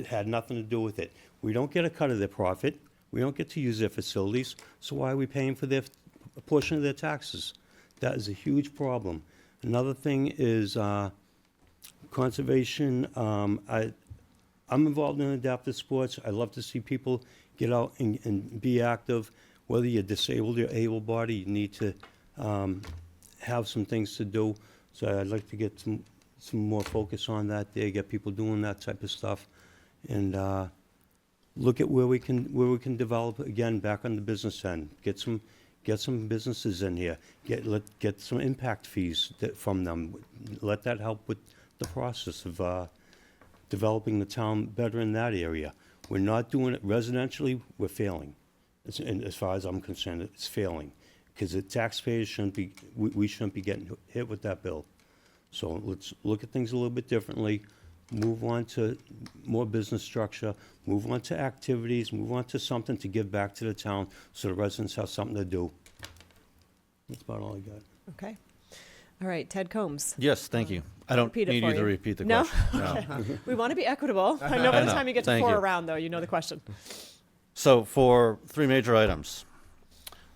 had nothing to do with it. We don't get a cut of their profit. We don't get to use their facilities, so why are we paying for a portion of their taxes? That is a huge problem. Another thing is conservation. I'm involved in adaptive sports. I love to see people get out and be active. Whether you're disabled or able-bodied, you need to have some things to do. So I'd like to get some more focus on that there, get people doing that type of stuff, and look at where we can develop again back on the business end. Get some businesses in here. Get some impact fees from them. Let that help with the process of developing the town better in that area. We're not doing it residentially. We're failing. And as far as I'm concerned, it's failing because the taxpayers shouldn't be. We shouldn't be getting hit with that bill. So let's look at things a little bit differently. Move on to more business structure. Move on to activities. Move on to something to give back to the town so the residents have something to do. That's about all I got. Okay. All right, Ted Combs. Yes, thank you. I don't Repeat it need for you to you. repeat the No? question. No. We want to be equitable. I know by the know. time you get to Thank 4 you. around, though, you know the question. So for 3 major items.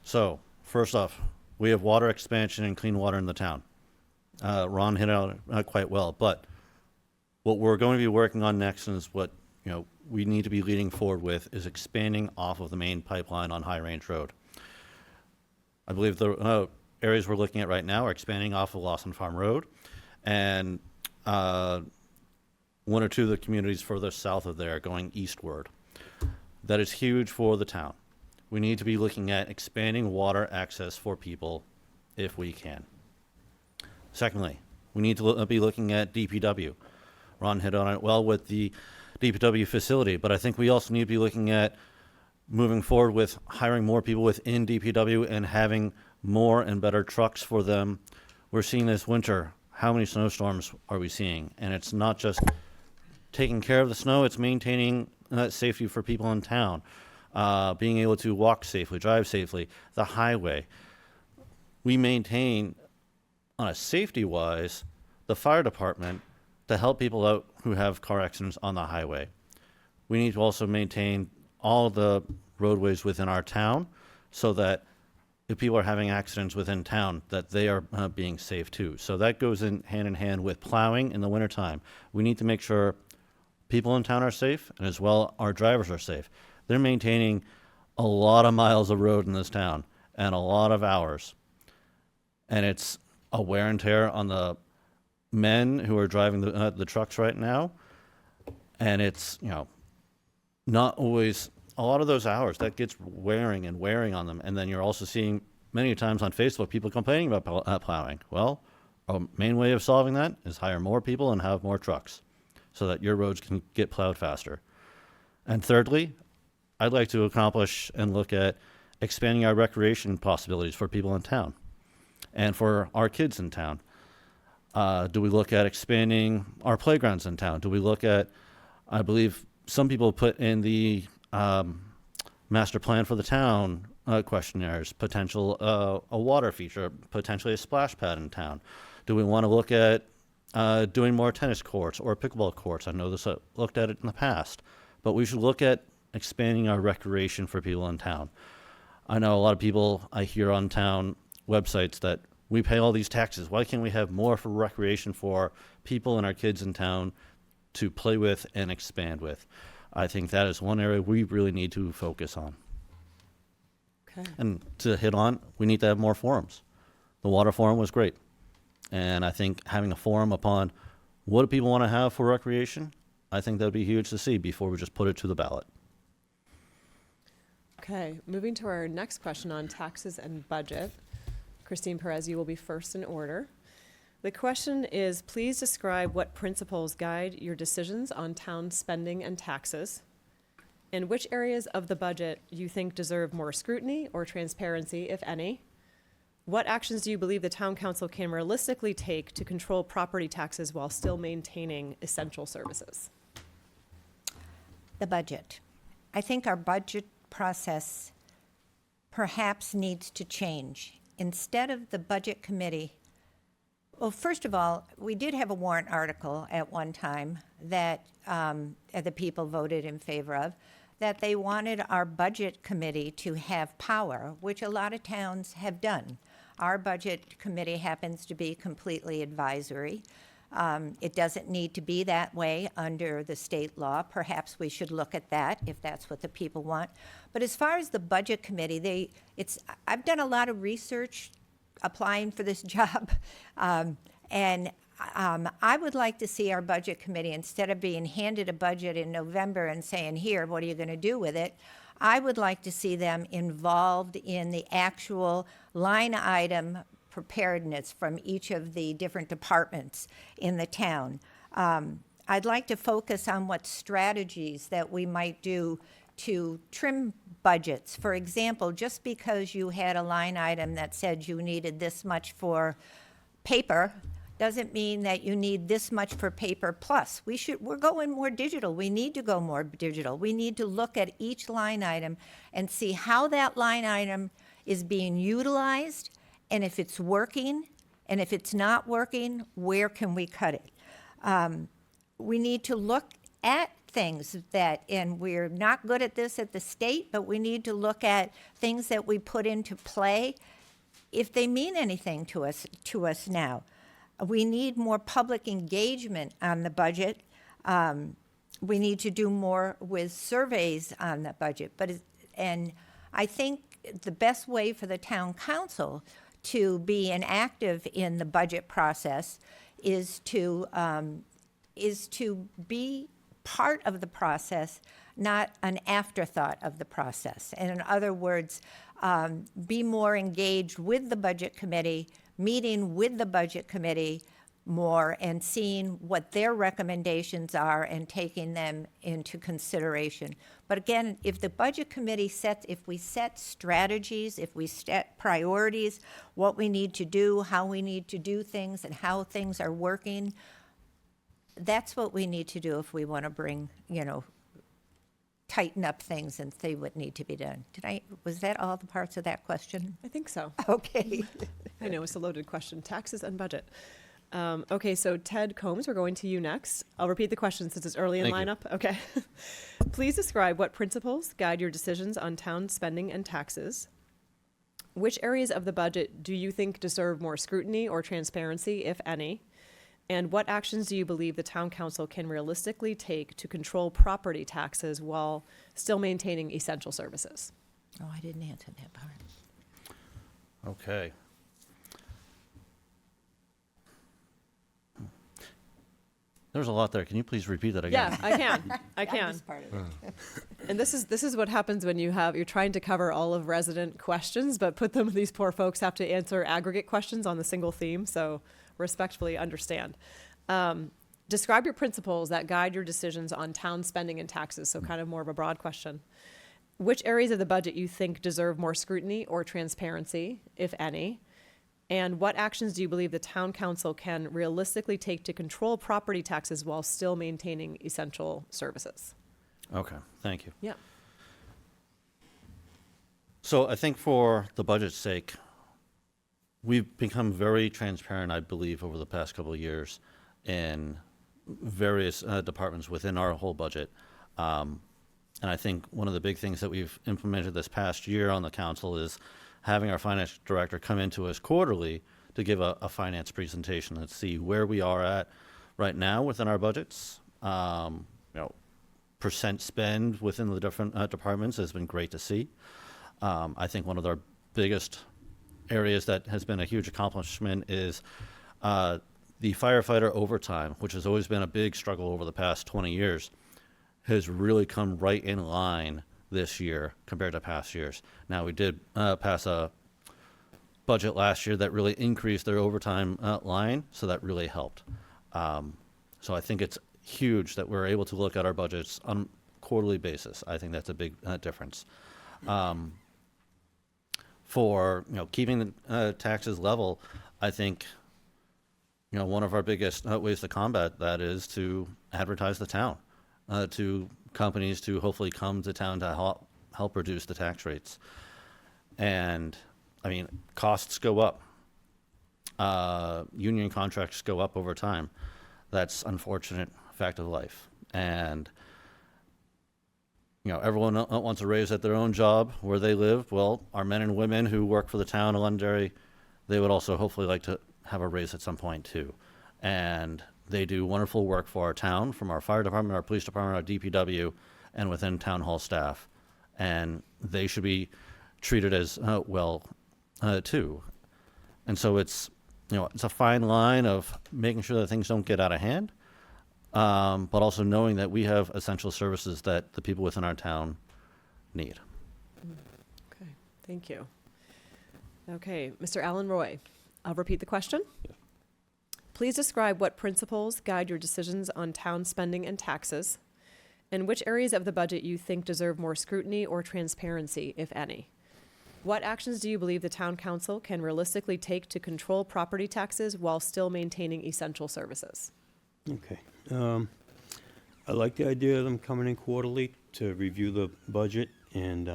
So first off, we have water expansion and clean water in the town. Ron hit it out quite well, but What we're going to be working on next, and is what we need to be leading forward with, is expanding off of the main pipeline on High Range Road. I believe the areas we're looking at right now are expanding off of Lawson Farm Road, and one or two of the communities further south of there going eastward. That is huge for the town. We need to be looking at expanding water access for people if we can. Secondly, we need to be looking at DPW. Ron hit on it well with the DPW facility, but I think we also need to be looking at moving forward with hiring more people within DPW and having more and better trucks for them. We're seeing this winter, how many snowstorms are we seeing? And it's not just taking care of the snow, it's maintaining safety for people in town, being able to walk safely, drive safely, the highway. We maintain, on a safety-wise, the fire department to help people out who have car accidents on the highway. We need to also maintain all the roadways within our town so that if people are having accidents within town, that they are being safe too. So that goes in hand with plowing in the wintertime. We need to make sure people in town are safe, and as well our drivers are safe. They're maintaining a lot of miles of road in this town and a lot of hours. And it's a wear and tear on the men who are driving the trucks right now. And it's, not always, a lot of those hours, that gets wearing on them. And then you're also seeing many times on Facebook people complaining about plowing. Well, a main way of solving that is hire more people and have more trucks so that your roads can get plowed faster. And thirdly, I'd like to accomplish and look at expanding our recreation possibilities for people in town and for our kids in town. Do we look at expanding our playgrounds in town? Do we look at, I believe some people put in the master plan for the town questionnaires, potential a water feature, potentially a splash pad in town. Do we want to look at doing more tennis courts or pickleball courts? I know this looked at it in the past, but we should look at expanding our recreation for people in town. I know a lot of people I hear on town websites that we pay all these taxes. Why can't we have more for recreation for people and our kids in town to play with and expand with? I think that is one area we really need to focus on. Okay. And to hit on, we need to have more forums. The water forum was great. And I think having a forum upon what do people want to have for recreation, I think that would be huge to see before we just put it to the ballot. Okay, moving to our next question on taxes and budget. Kristine Perez, you will be first in order. The question is, please describe what principles guide your decisions on town spending and taxes, and which areas of the budget you think deserve more scrutiny or transparency, if any. What actions do you believe the town council can realistically take to control property taxes while still maintaining essential services? The budget. I think our budget process perhaps needs to change. Instead of the budget committee, well, first of all, we did have a warrant article at one time that the people voted in favor of, that they wanted our budget committee to have power, which a lot of towns have done. Our budget committee happens to be completely advisory. It doesn't need to be that way under the state law. Perhaps we should look at that if that's what the people want. But as far as the budget committee, I've done a lot of research applying for this job, and I would like to see our budget committee, instead of being handed a budget in November and saying, here, what are you going to do with it? I would like to see them involved in the actual line item preparedness from each of the different departments in the town. I'd like to focus on what strategies that we might do to trim budgets. For example, just because you had a line item that said you needed this much for paper doesn't mean that you need this much for paper plus. We're going more digital. We need to go more digital. We need to look at each line item and see how that line item is being utilized, and if it's working, and if it's not working, where can we cut it? We need to look at things that, and we're not good at this at the state, but we need to look at things that we put into play, if they mean anything to us now. We need more public engagement on the budget. We need to do more with surveys on the budget. And I think the best way for the town council to be inactive in the budget process is to be part of the process, not an afterthought of the process. And in other words, be more engaged with the budget committee, meeting with the budget committee more and seeing what their recommendations are and taking them into consideration. But again, if the budget committee if we set strategies, if we set priorities, what we need to do, how we need to do things, and how things are working, that's what we need to do if we want to bring, tighten up things and see what need to be done. Was that all the parts of that question? I think so. Okay. I know it's a loaded question. Taxes and budget. Okay, so Ted Combs, we're going to you next. I'll repeat the question since it's early in Thank you. lineup. Okay. Please describe what principles guide your decisions on town spending and taxes. Which areas of the budget do you think deserve more scrutiny or transparency, if any? And what actions do you believe the town council can realistically take to control property taxes while still maintaining essential services? Oh, I didn't answer that part. Okay. There's a lot there. Can you please repeat that again? Yeah, I can. I can. This part of it. And this is what happens when you're trying to cover all of resident questions, but these poor folks have to answer aggregate questions on the single theme. So respectfully understand. Describe your principles that guide your decisions on town spending and taxes. So kind of more of a broad question. Which areas of the budget you think deserve more scrutiny or transparency, if any? And what actions do you believe the town council can realistically take to control property taxes while still maintaining essential services? Okay, thank you. Yeah. So I think for the budget's sake, we've become very transparent, I believe, over the past couple of years in various departments within our whole budget. And I think one of the big things that we've implemented this past year on the council is having our finance director come into us quarterly to give a finance presentation and see where we are at right now within our budgets. Percent spend within the different departments has been great to see. I think one of our biggest areas that has been a huge accomplishment is the firefighter overtime, which has always been a big struggle over the past 20 years, has really come right in line this year compared to past years. Now, we did pass a budget last year that really increased their overtime line, so that really helped. So I think it's huge that we're able to look at our budgets on a quarterly basis. I think that's a big difference. For keeping the taxes level, I think one of our biggest ways to combat that is to advertise the town to companies to hopefully come to town to help reduce the tax rates. And I mean, costs go up. Union contracts go up over time. That's unfortunate fact of life. And everyone wants a raise at their own job where they live. Well, our men and women who work for the town of Londonderry, they would also hopefully like to have a raise at some point too. And they do wonderful work for our town, from our fire department, our police department, our DPW, and within town hall staff. And they should be treated as well too. And so it's a fine line of making sure that things don't get out of hand, but also knowing that we have essential services that the people within our town need. Okay, thank you. Okay, Mr. Alan Roy, I'll repeat the question. Yeah. Please describe what principles guide your decisions on town spending and taxes, and which areas of the budget you think deserve more scrutiny or transparency, if any. What actions do you believe the town council can realistically take to control property taxes while still maintaining essential services? Okay. I like the idea of them coming in quarterly to review the budget, and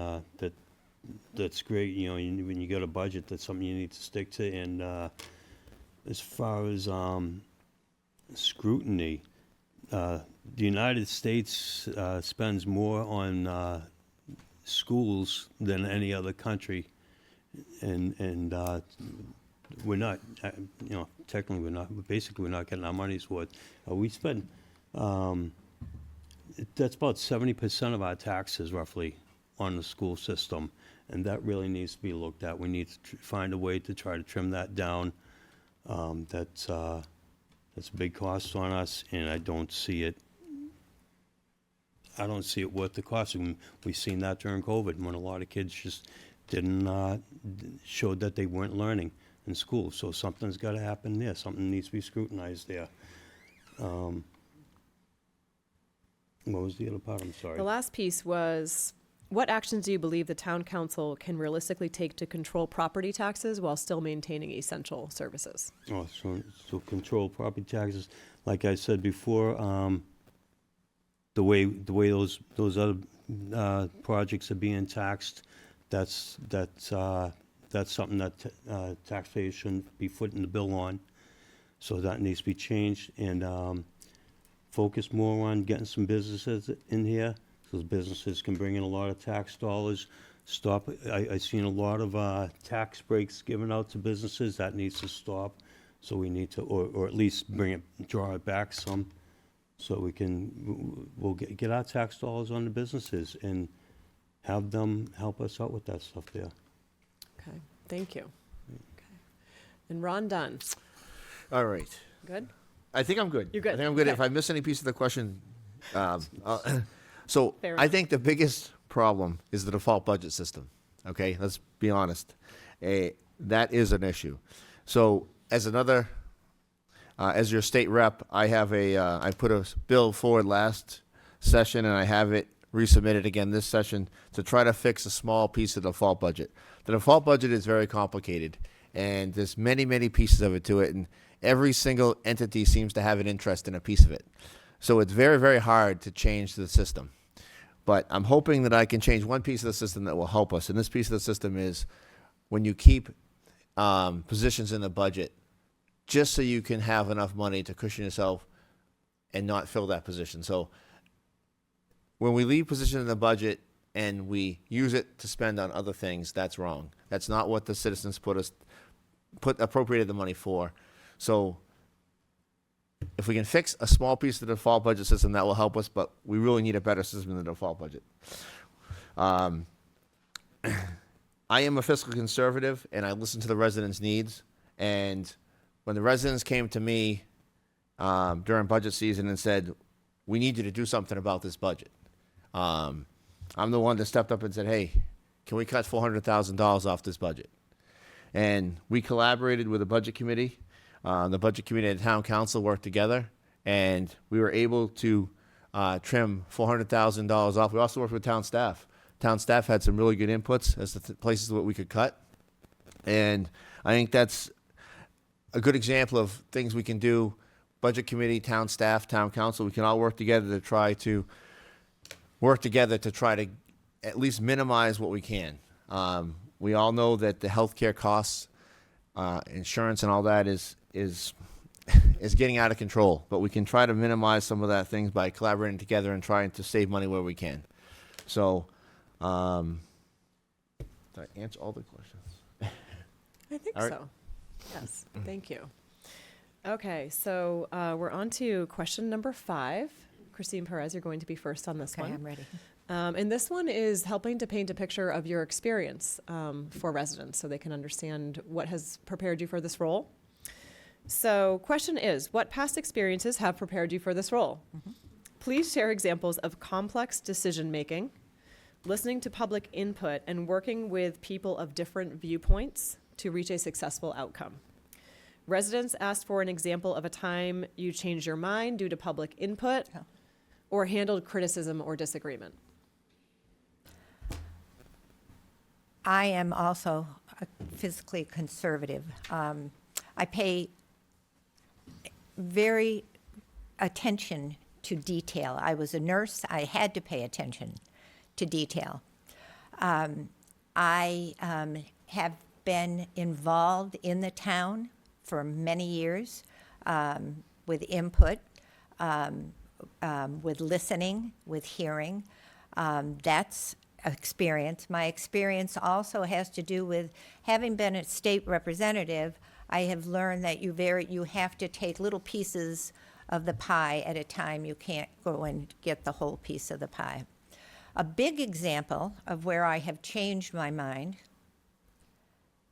that's great. When you get a budget, that's something you need to stick to. And as far as scrutiny, the United States spends more on schools than any other country, and we're not, technically we're not, but basically we're not getting our money's worth. We spend That's about 70% of our taxes roughly on the school system, and that really needs to be looked at. We need to find a way to try to trim that down. That's a big cost on us, and I don't see it worth the cost. And we've seen that during COVID, when a lot of kids just didn't, showed that they weren't learning in school. So something's got to happen there. Something needs to be scrutinized there. What was the other part? I'm sorry. The last piece was, what actions do you believe the town council can realistically take to control property taxes while still maintaining essential services? Oh, so control property taxes, like I said before, the way those other projects are being taxed, that's something that taxpayers shouldn't be footing the bill on. So that needs to be changed, and focus more on getting some businesses in here. Those businesses can bring in a lot of tax dollars. I've seen a lot of tax breaks given out to businesses. That needs to stop. So we need to, or at least draw it back some, so we'll get our tax dollars on the businesses and have them help us out with that stuff there. Okay, thank you. Okay. And Ron Dunn, All right. good? I think I'm good. You're good. I think I'm good. Okay. If I miss any piece of the question, so Fair I enough. think the biggest problem is the default budget system. Okay, let's be honest. That is an issue. So as as your state rep, I have I put a bill forward last session, and I have it resubmitted again this session to try to fix a small piece of the default budget. The default budget is very complicated, and there's many, many pieces of it to it, and every single entity seems to have an interest in a piece of it. So it's very, very hard to change the system. But I'm hoping that I can change one piece of the system that will help us. And this piece of the system is when you keep positions in the budget, just so you can have enough money to cushion yourself and not fill that position. So when we leave position in the budget and we use it to spend on other things, that's wrong. That's not what the citizens appropriated the money for. So if we can fix a small piece of the default budget system, that will help us, but we really need a better system than the default budget. I am a fiscal conservative, and I listen to the residents' needs. And when the residents came to me during budget season and said, we need you to do something about this budget, I'm the one that stepped up and said, hey, can we cut $400,000 off this budget? And we collaborated with the budget committee. The budget committee and the town council worked together, and we were able to trim $400,000 off. We also worked with town staff. Town staff had some really good inputs as to places that we could cut, and I think that's a good example of things we can do. Budget committee, town staff, town council, we can all work together to try to at least minimize what we can. We all know that the healthcare costs, insurance and all that is getting out of control, but we can try to minimize some of that things by collaborating together and trying to save money where we can. So, did I answer all the questions? I think All right. so. Yes, thank you. Okay, so we're on to question number 5. Kristine Perez, you're going to be first on this Okay, one. I'm ready. And this one is helping to paint a picture of your experience for residents so they can understand what has prepared you for this role. So question is, what past experiences have prepared you for this role? Please share examples of complex decision-making, listening to public input, and working with people of different viewpoints to reach a successful outcome. Residents asked for an example of a time you changed your mind due to public input or handled criticism or disagreement. I am also physically conservative. I pay very attention to detail. I was a nurse. I had to pay attention to detail. I have been involved in the town for many years with input, with listening, with hearing. That's experience. My experience also has to do with having been a state representative. I have learned that you have to take little pieces of the pie at a time. You can't go and get the whole piece of the pie. A big example of where I have changed my mind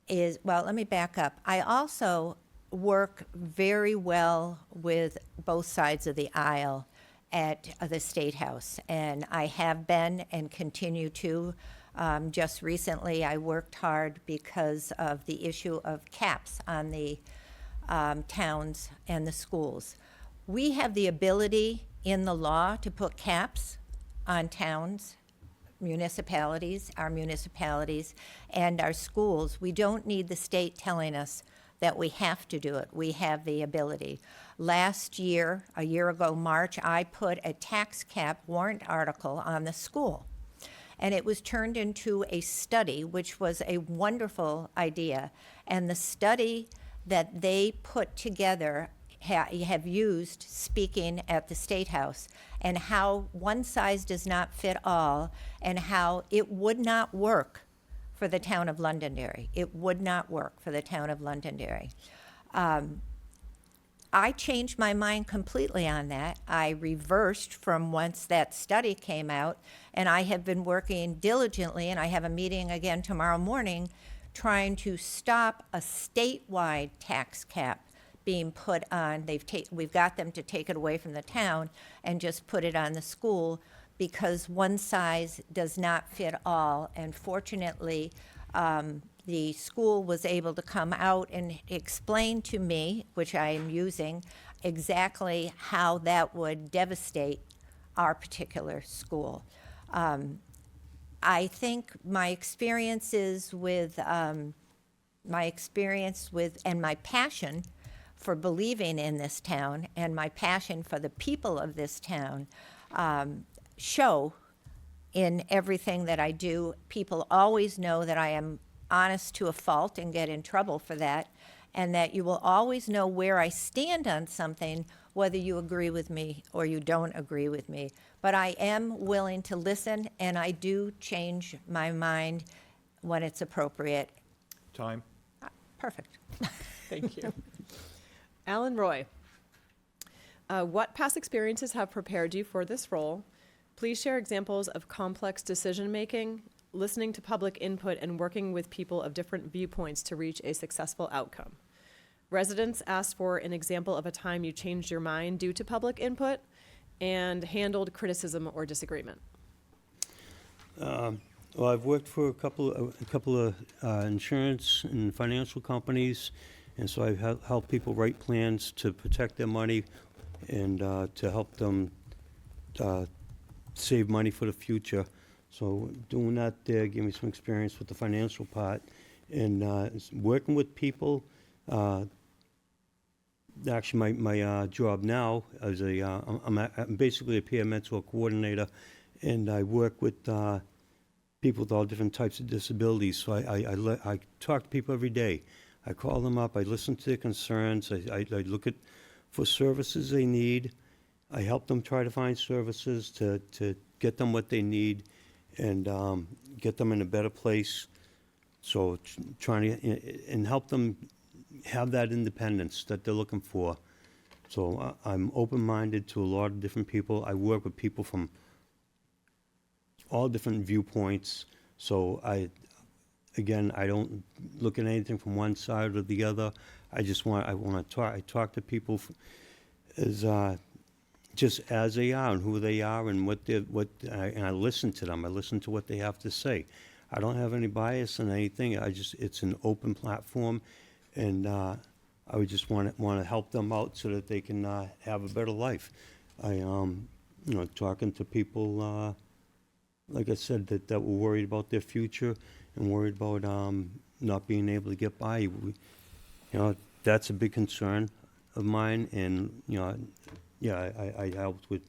is, well, let me back up. I also work very well with both sides of the aisle at the State House, and I have been and continue to. Just recently, I worked hard because of the issue of caps on the towns and the schools. We have the ability in the law to put caps on towns, municipalities, and our schools. We don't need the state telling us that we have to do it. We have the ability. Last year, a year ago, March, I put a tax cap warrant article on the school. And it was turned into a study, which was a wonderful idea. And the study that they put together have used speaking at the State House, and how one size does not fit all, and how it would not work for the town of Londonderry. It would not work for the town of Londonderry. I changed my mind completely on that. I reversed from once that study came out, and I have been working diligently, and I have a meeting again tomorrow morning, trying to stop a statewide tax cap being put on. We've got them to take it away from the town and just put it on the school, because one size does not fit all. And fortunately, the school was able to come out and explain to me, which I am using, exactly how that would devastate our particular school. I think my experiences with, and my passion for believing in this town, and my passion for the people of this town, show in everything that I do. People always know that I am honest to a fault and get in trouble for that, and that you will always know where I stand on something, whether you agree with me or you don't agree with me. But I am willing to listen, and I do change my mind when it's appropriate. Time. Perfect. Thank you. Alan Roy, what past experiences have prepared you for this role? Please share examples of complex decision-making, listening to public input, and working with people of different viewpoints to reach a successful outcome. Residents asked for an example of a time you changed your mind due to public input and handled criticism or disagreement. Well, I've worked for a couple of insurance and financial companies, and so I've helped people write plans to protect their money and to help them save money for the future. So doing that there gave me some experience with the financial part, and working with people. Actually, my job now is I'm basically a peer mentor coordinator, and I work with people with all different types of disabilities. So I talk to people every day. I call them up. I listen to their concerns. I look for services they need. I help them try to find services to get them what they need, and get them in a better place. So trying to and help them have that independence that they're looking for. So I'm open-minded to a lot of different people. I work with people from all different viewpoints. So I don't look at anything from one side or the other. I want to talk. I talk to people as just as they are and who they are and and I listen to them. I listen to what they have to say. I don't have any bias in anything. It's an open platform, and I would just want to help them out so that they can have a better life. Talking to people, like I said, that were worried about their future and worried about not being able to get by. That's a big concern of mine, and I helped with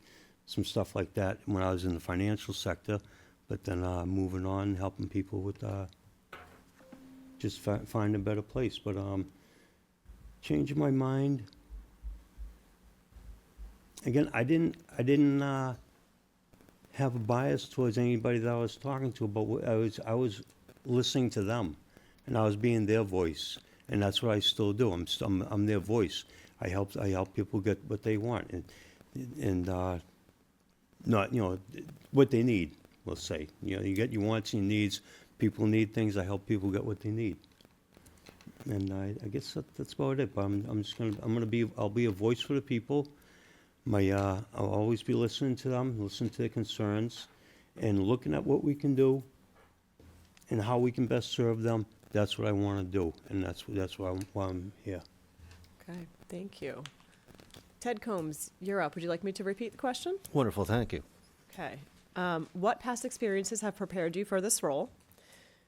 some stuff like that when I was in the financial sector, but then moving on, helping people with just find a better place. But changing my mind. Again, I didn't have a bias towards anybody that I was talking to, but I was listening to them, and I was being their voice, and that's what I still do. I'm their voice. I help people get what they want and not, what they need, let's say. You get your wants and your needs. People need things. I help people get what they need. And I guess that's about it. But I'll be a voice for the people. I'll always be listening to them, listening to their concerns, and looking at what we can do and how we can best serve them. That's what I want to do, and that's why I'm here. Okay, thank you. Ted Combs, you're up. Would you like me to repeat the question? Wonderful, thank you. Okay. What past experiences have prepared you for this role?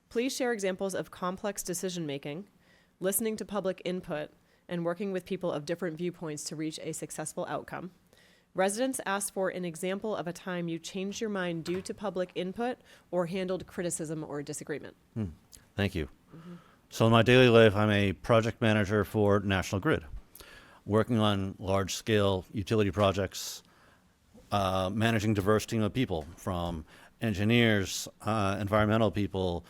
Please share examples of complex decision-making, listening to public input, and working with people of different viewpoints to reach a successful outcome. Residents asked for an example of a time you changed your mind due to public input or handled criticism or disagreement. Thank you. So in my daily life, I'm a project manager for National Grid, working on large-scale utility projects, managing diverse team of people from engineers, environmental people,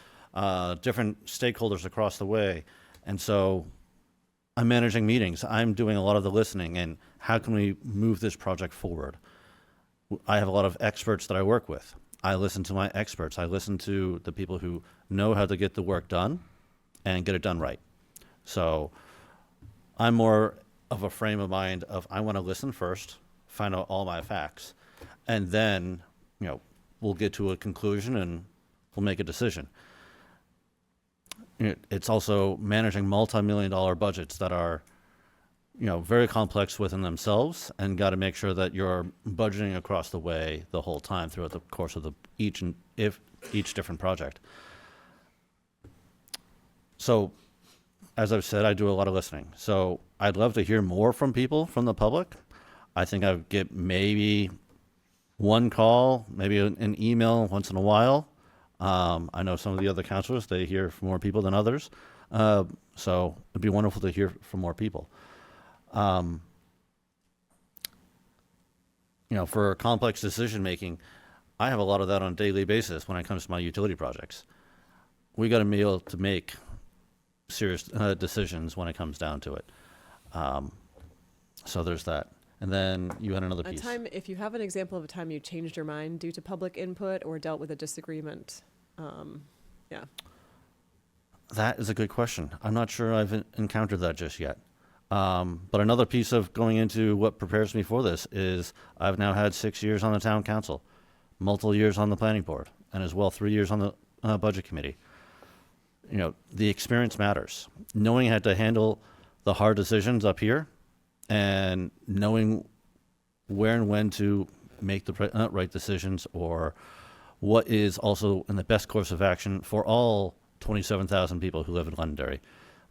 different stakeholders across the way. And so I'm managing meetings. I'm doing a lot of the listening and how can we move this project forward? I have a lot of experts that I work with. I listen to my experts. I listen to the people who know how to get the work done and get it done right. So I'm more of a frame of mind of I want to listen first, find out all my facts, and then, we'll get to a conclusion and we'll make a decision. It's also managing multi-million-dollar budgets that are, very complex within themselves, and got to make sure that you're budgeting across the way the whole time throughout the course of each different project. So, as I've said, I do a lot of listening. So I'd love to hear more from people, from the public. I think I get maybe one call, maybe an email once in a while. I know some of the other councilors, they hear from more people than others. So it'd be wonderful to hear from more people. For complex decision making, I have a lot of that on a daily basis when it comes to my utility projects. We got to be able to make serious decisions when it comes down to it. So there's that. And then you had another piece. If you have an example of a time you changed your mind due to public input or dealt with a disagreement. Yeah. That is a good question. I'm not sure I've encountered that just yet. But another piece of going into what prepares me for this is I've now had 6 years on the town council, multiple years on the planning board, and as well 3 years on the budget committee. The experience matters. Knowing how to handle the hard decisions up here and knowing where and when to make the right decisions, or what is also in the best course of action for all 27,000 people who live in Londonderry,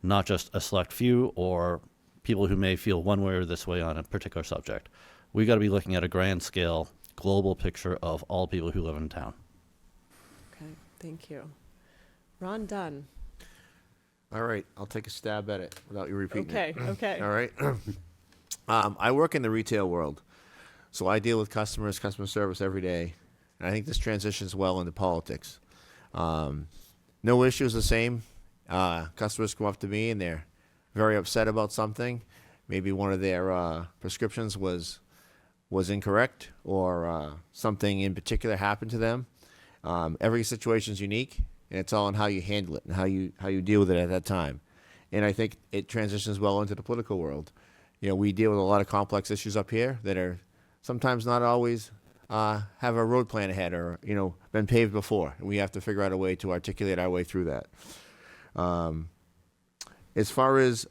not just a select few or people who may feel one way or this way on a particular subject. We got to be looking at a grand scale, global picture of all people who live in town. Okay, thank you. Ron Dunn. All right, I'll take a stab at it without you repeating it. Okay. All right. I work in the retail world, so I deal with customer service every day, and I think this transitions well into politics. No issue is the same. Customers come up to me and they're very upset about something. Maybe one of their prescriptions was incorrect, or something in particular happened to them. Every situation is unique, and it's all on how you handle it and how you deal with it at that time. And I think it transitions well into the political world. We deal with a lot of complex issues up here that are sometimes not always have a road plan ahead, or been paved before, and we have to figure out a way to articulate our way through that. As far as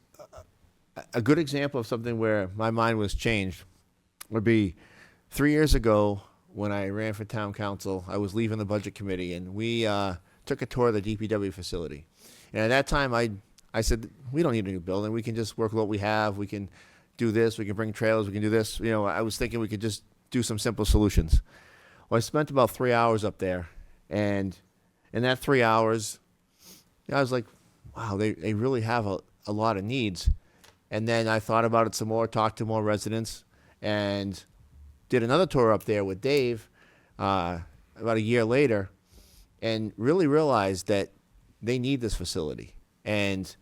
a good example of something where my mind was changed would be 3 years ago when I ran for town council. I was leaving the budget committee, and we took a tour of the DPW facility. And at that time, I said, we don't need a new building. We can just work with what we have. We can do this. We can bring trailers. We can do this. I was thinking we could just do some simple solutions. Well, I spent about 3 hours up there, and in that 3 hours, I was like, wow, they really have a lot of needs. And then I thought about it some more, talked to more residents, and did another tour up there with Dave about a year later, and really realized that they need this facility. And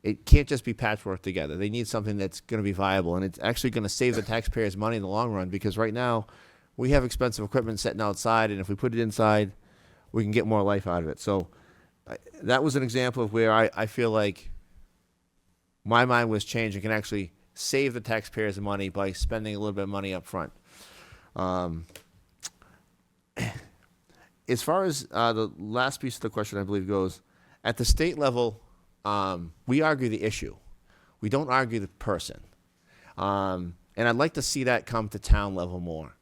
it can't just be patchwork together. They need something that's going to be viable, and it's actually going to save the taxpayers money in the long run, because right now we have expensive equipment sitting outside, and if we put it inside, we can get more life out of it. So that was an example of where I feel like my mind was changed and can actually save the taxpayers money by spending a little bit of money up front. As far as the last piece of the question, I believe, goes, at the state level, we argue the issue. We don't argue the person. And I'd like to see that come to town level more.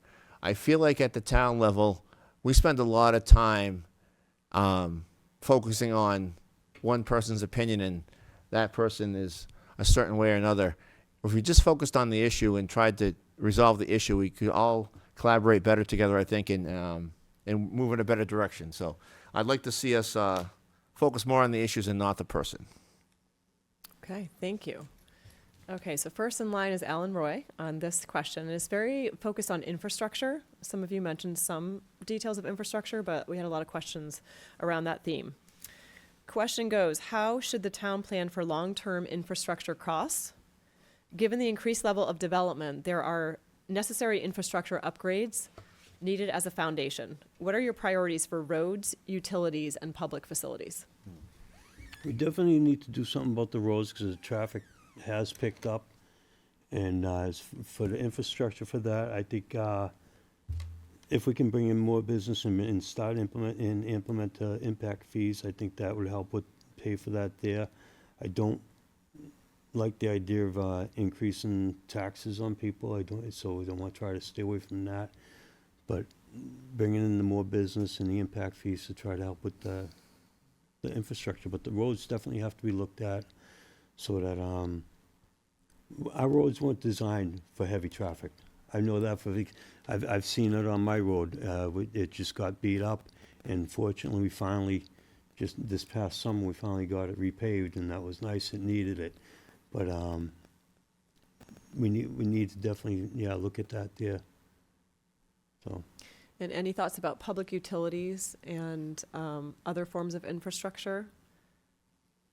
I feel like at the town level, we spend a lot of time focusing on one person's opinion, and that person is a certain way or another. If we just focused on the issue and tried to resolve the issue, we could all collaborate better together, I think, and move in a better direction. So I'd like to see us focus more on the issues and not the person. Okay, thank you. Okay, so first in line is Alan Roy on this question. It's very focused on infrastructure. Some of you mentioned some details of infrastructure, but we had a lot of questions around that theme. Question goes, how should the town plan for long-term infrastructure costs? Given the increased level of development, there are necessary infrastructure upgrades needed as a foundation. What are your priorities for roads, utilities, and public facilities? We definitely need to do something about the roads, because the traffic has picked up. And for the infrastructure for that, I think if we can bring in more business and start implement impact fees, I think that would help with pay for that there. I don't like the idea of increasing taxes on people. So we don't want to try to stay away from that. But bringing in the more business and the impact fees to try to help with the infrastructure. But the roads definitely have to be looked at so that our roads weren't designed for heavy traffic. I know that I've seen it on my road. It just got beat up, and fortunately we finally, just this past summer, we finally got it repaved, and that was nice. It needed it. But we need to definitely look at that there. So. And any thoughts about public utilities and other forms of infrastructure?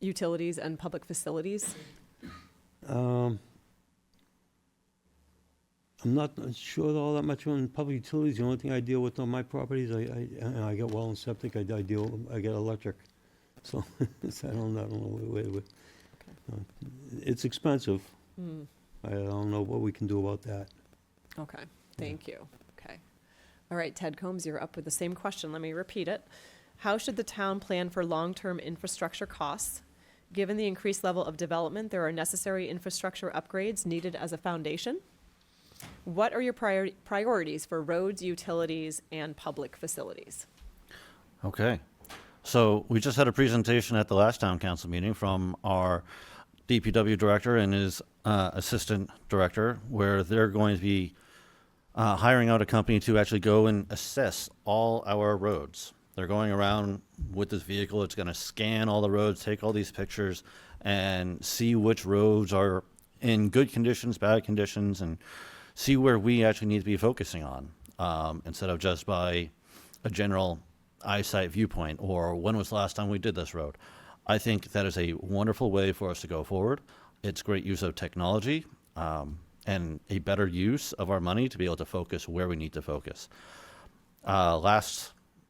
Utilities and public facilities? I'm not sure all that much on public utilities. The only thing I deal with on my properties, I get well and septic. I get electric. So I don't know. It's expensive. I don't know what we can do about that. Okay, thank you. Okay. All right, Ted Combs, you're up with the same question. Let me repeat it. How should the town plan for long-term infrastructure costs? Given the increased level of development, there are necessary infrastructure upgrades needed as a foundation. What are your priorities for roads, utilities, and public facilities? Okay. So we just had a presentation at the last town council meeting from our DPW director and his assistant director, where they're going to be hiring out a company to actually go and assess all our roads. They're going around with this vehicle. It's going to scan all the roads, take all these pictures, and see which roads are in good conditions, bad conditions, and see where we actually need to be focusing on, instead of just by a general eyesight viewpoint or when was the last time we did this road. I think that is a wonderful way for us to go forward. It's great use of technology and a better use of our money to be able to focus where we need to focus.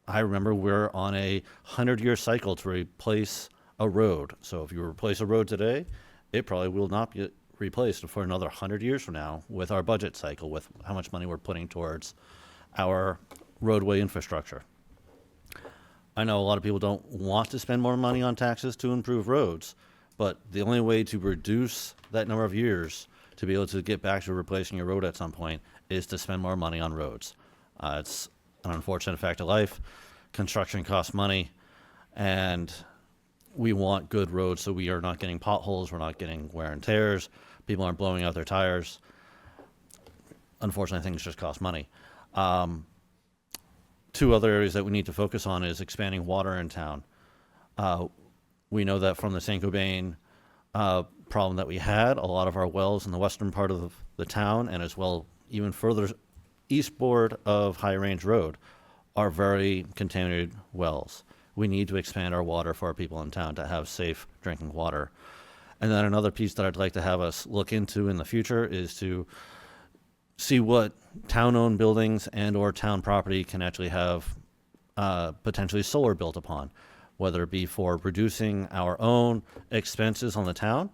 I remember we're on a 100-year cycle to replace a road. So if you replace a road today, it probably will not be replaced for another 100 years from now with our budget cycle, with how much money we're putting towards our roadway infrastructure. I know a lot of people don't want to spend more money on taxes to improve roads, but the only way to reduce that number of years to be able to get back to replacing your road at some point is to spend more money on roads. It's an unfortunate fact of life. Construction costs money, and we want good roads so we are not getting potholes, we're not getting wear and tears, people aren't blowing out their tires. Unfortunately, things just cost money. Two other areas that we need to focus on is expanding water in town. We know that from the St. Cobain problem that we had, a lot of our wells in the western part of the town, and as well even further eastboard of High Range Road, are very contaminated wells. We need to expand our water for our people in town to have safe drinking water. And then another piece that I'd like to have us look into in the future is to see what town-owned buildings and or town property can actually have potentially solar built upon, whether it be for reducing our own expenses on the town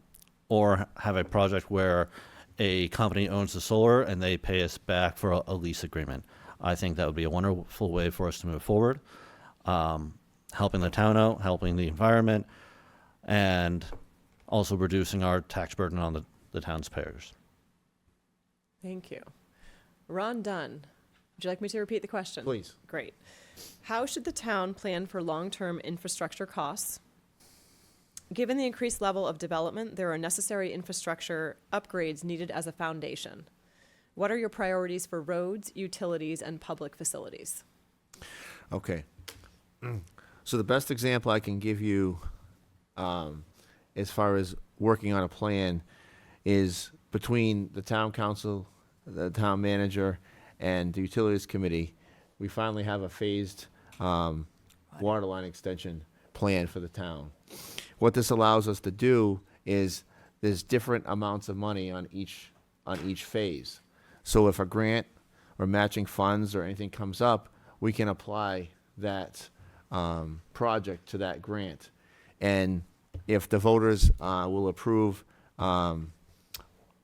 or have a project where a company owns the solar and they pay us back for a lease agreement. I think that would be a wonderful way for us to move forward, helping the town out, helping the environment, and also reducing our tax burden on the town's payers. Thank you. Ron Dunn, would you like me to repeat the question? Please. Great. How should the town plan for long-term infrastructure costs? Given the increased level of development, there are necessary infrastructure upgrades needed as a foundation. What are your priorities for roads, utilities, and public facilities? Okay. So the best example I can give you as far as working on a plan is between the town council, the town manager, and the utilities committee. We finally have a phased water line extension plan for the town. What this allows us to do is there's different amounts of money on each phase. So if a grant or matching funds or anything comes up, we can apply that project to that grant. And if the voters will approve the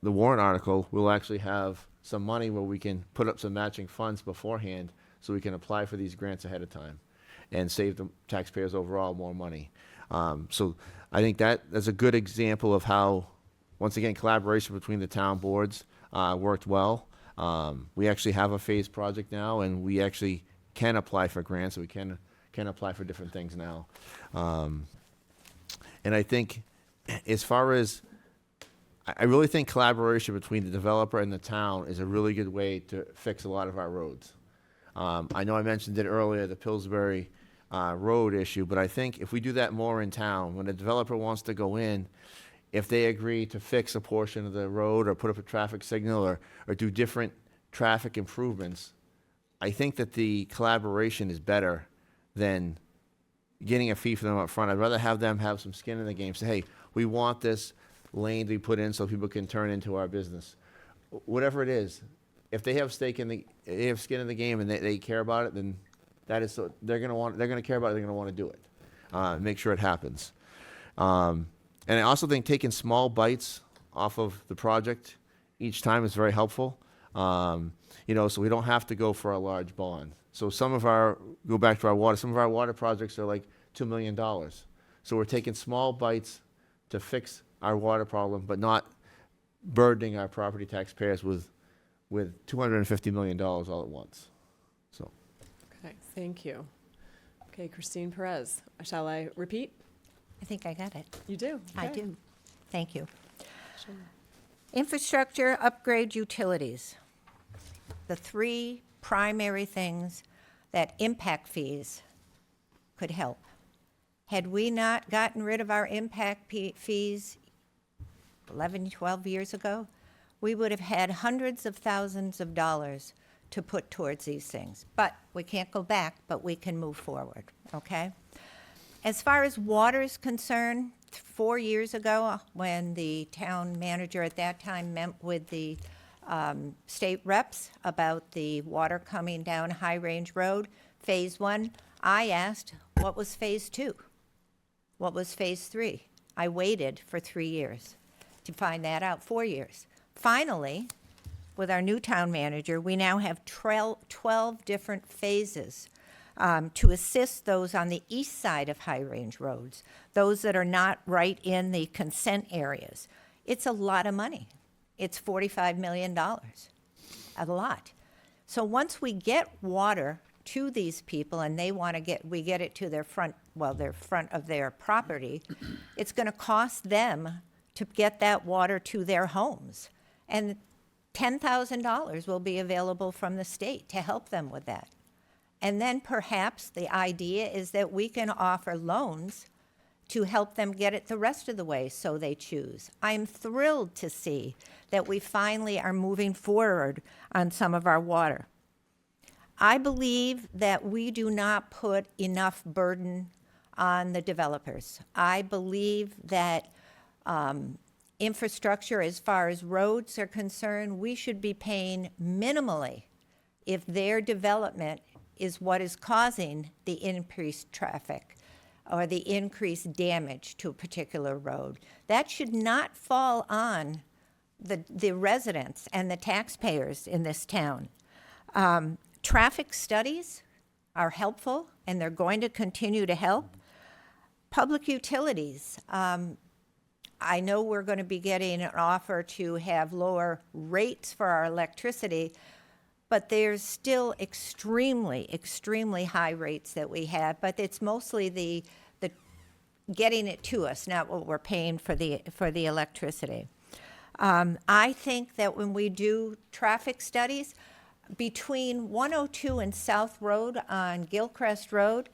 warrant article, we'll actually have some money where we can put up some matching funds beforehand so we can apply for these grants ahead of time and save the taxpayers overall more money. So I think that's a good example of how, once again, collaboration between the town boards worked well. We actually have a phased project now, and we actually can apply for grants. So we can apply for different things now. And I think as far as, I really think collaboration between the developer and the town is a really good way to fix a lot of our roads. I know I mentioned it earlier, the Pillsbury road issue, but I think if we do that more in town, when a developer wants to go in, if they agree to fix a portion of the road or put up a traffic signal or do different traffic improvements, I think that the collaboration is better than getting a fee for them up front. I'd rather have them have some skin in the game, say, hey, we want this lane to be put in so people can turn into our business. Whatever it is, if they have skin in the game and they care about it, then that is so they're gonna care about it, they're gonna want to do it. Make sure it happens. And I also think taking small bites off of the project each time is very helpful. So we don't have to go for a large bond. So some of our water projects are like $2 million. So we're taking small bites to fix our water problem, but not burdening our property taxpayers with $250 million all at once. So. Okay, thank you. Okay, Kristine Perez, shall I repeat? I think I got it. You do? I Okay. do. Thank you. Sure. Infrastructure, upgrade, utilities. The three primary things that impact fees could help. Had we not gotten rid of our impact fees 11, 12 years ago, we would have had hundreds of thousands of dollars to put towards these things. But we can't go back, but we can move forward, okay? As far as water is concerned, 4 years ago, when the town manager at that time met with the state reps about the water coming down High Range Road, Phase 1, I asked, what was Phase 2? What was Phase 3? I waited for 3 years to find that out, 4 years. Finally, with our new town manager, we now have 12 different phases to assist those on the east side of High Range roads, those that are not right in the consent areas. It's a lot of money. It's $45 million, a lot. So once we get water to these people and we get it to their front of their property, it's going to cost them to get that water to their homes. And $10,000 will be available from the state to help them with that. And then perhaps the idea is that we can offer loans to help them get it the rest of the way, so they choose. I'm thrilled to see that we finally are moving forward on some of our water. I believe that we do not put enough burden on the developers. I believe that Infrastructure, as far as roads are concerned, we should be paying minimally if their development is what is causing the increased traffic or the increased damage to a particular road. That should not fall on the residents and the taxpayers in this town. Traffic studies are helpful, and they're going to continue to help. Public utilities. I know we're going to be getting an offer to have lower rates for our electricity, but there's still extremely, extremely high rates that we have. But it's mostly the getting it to us, not what we're paying for the electricity. I think that when we do traffic studies, between 102 and South Road on Gilcrest Road,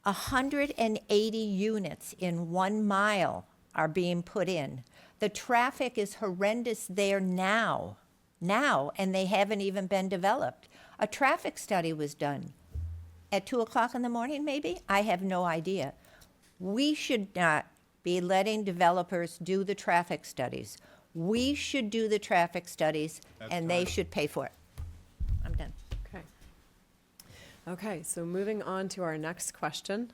180 units in 1 mile are being put in. The traffic is horrendous there now, and they haven't even been developed. A traffic study was done at 2 o'clock in the morning, maybe? I have no idea. We should not be letting developers do the traffic studies. We should do the traffic studies, and they should pay for it. I'm done. Okay. Okay, so moving on to our next question.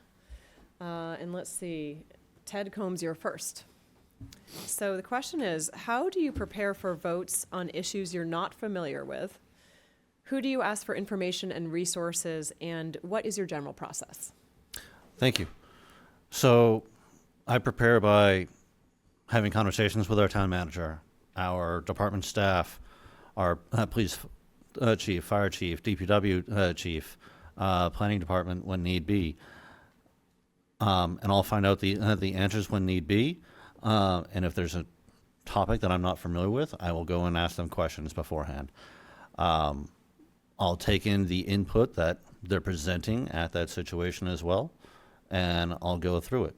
And let's see, Ted Combs, you're first. So the question is, how do you prepare for votes on issues you're not familiar with? Who do you ask for information and resources, and what is your general process? Thank you. So I prepare by having conversations with our town manager, our department staff, our police chief, fire chief, DPW chief, planning department when need be. And I'll find out the answers when need be. And if there's a topic that I'm not familiar with, I will go and ask them questions beforehand. I'll take in the input that they're presenting at that situation as well, and I'll go through it.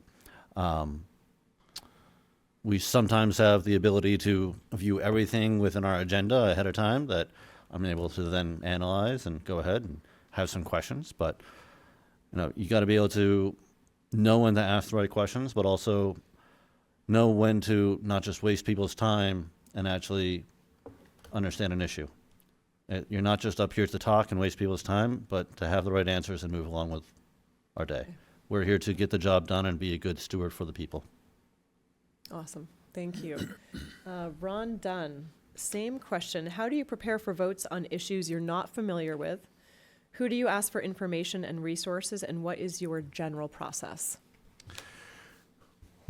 We sometimes have the ability to view everything within our agenda ahead of time that I'm able to then analyze and go ahead and have some questions. But you got to be able to know when to ask the right questions, but also know when to not just waste people's time and actually understand an issue. You're not just up here to talk and waste people's time, but to have the right answers and move along with our day. We're here to get the job done and be a good steward for the people. Awesome. Thank you. Ron Dunn, same question. How do you prepare for votes on issues you're not familiar with? Who do you ask for information and resources, and what is your general process?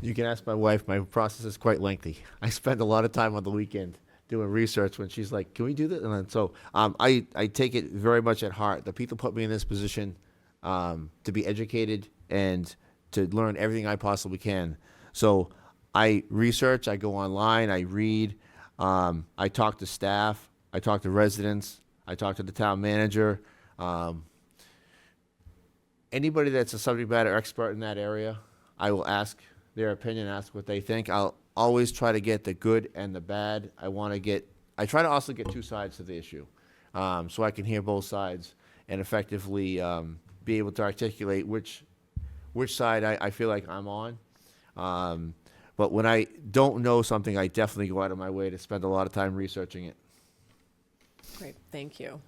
You can ask my wife. My process is quite lengthy. I spend a lot of time on the weekend doing research when she's like, can we do this? And then, so I take it very much at heart. The people put me in this position to be educated and to learn everything I possibly can. So I research, I go online, I read, I talk to staff, I talk to residents, I talk to the town manager. Anybody that's a subject matter expert in that area, I will ask their opinion, ask what they think. I'll always try to get the good and the bad. I try to also get two sides to the issue, so I can hear both sides and effectively be able to articulate which side I feel like I'm on. But when I don't know something, I definitely go out of my way to spend a lot of time researching it. Great, thank you.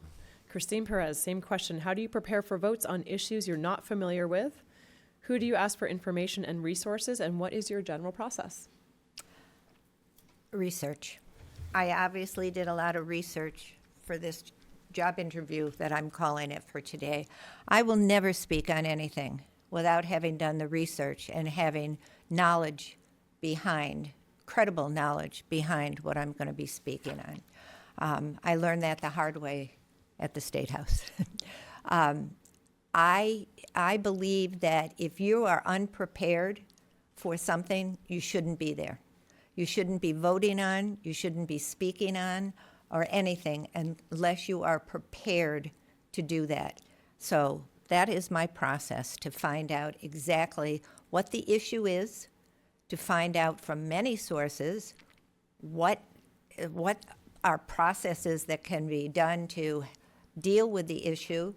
Kristine Perez, same question. How do you prepare for votes on issues you're not familiar with? Who do you ask for information and resources, and what is your general process? Research. I obviously did a lot of research for this job interview that I'm calling it for today. I will never speak on anything without having done the research and having knowledge behind, credible knowledge behind what I'm going to be speaking on. I learned that the hard way at the State House. I believe that if you are unprepared for something, you shouldn't be there. You shouldn't be voting on, you shouldn't be speaking on, or anything unless you are prepared to do that. So that is my process, to find out exactly what the issue is, to find out from many sources what are processes that can be done to deal with the issue,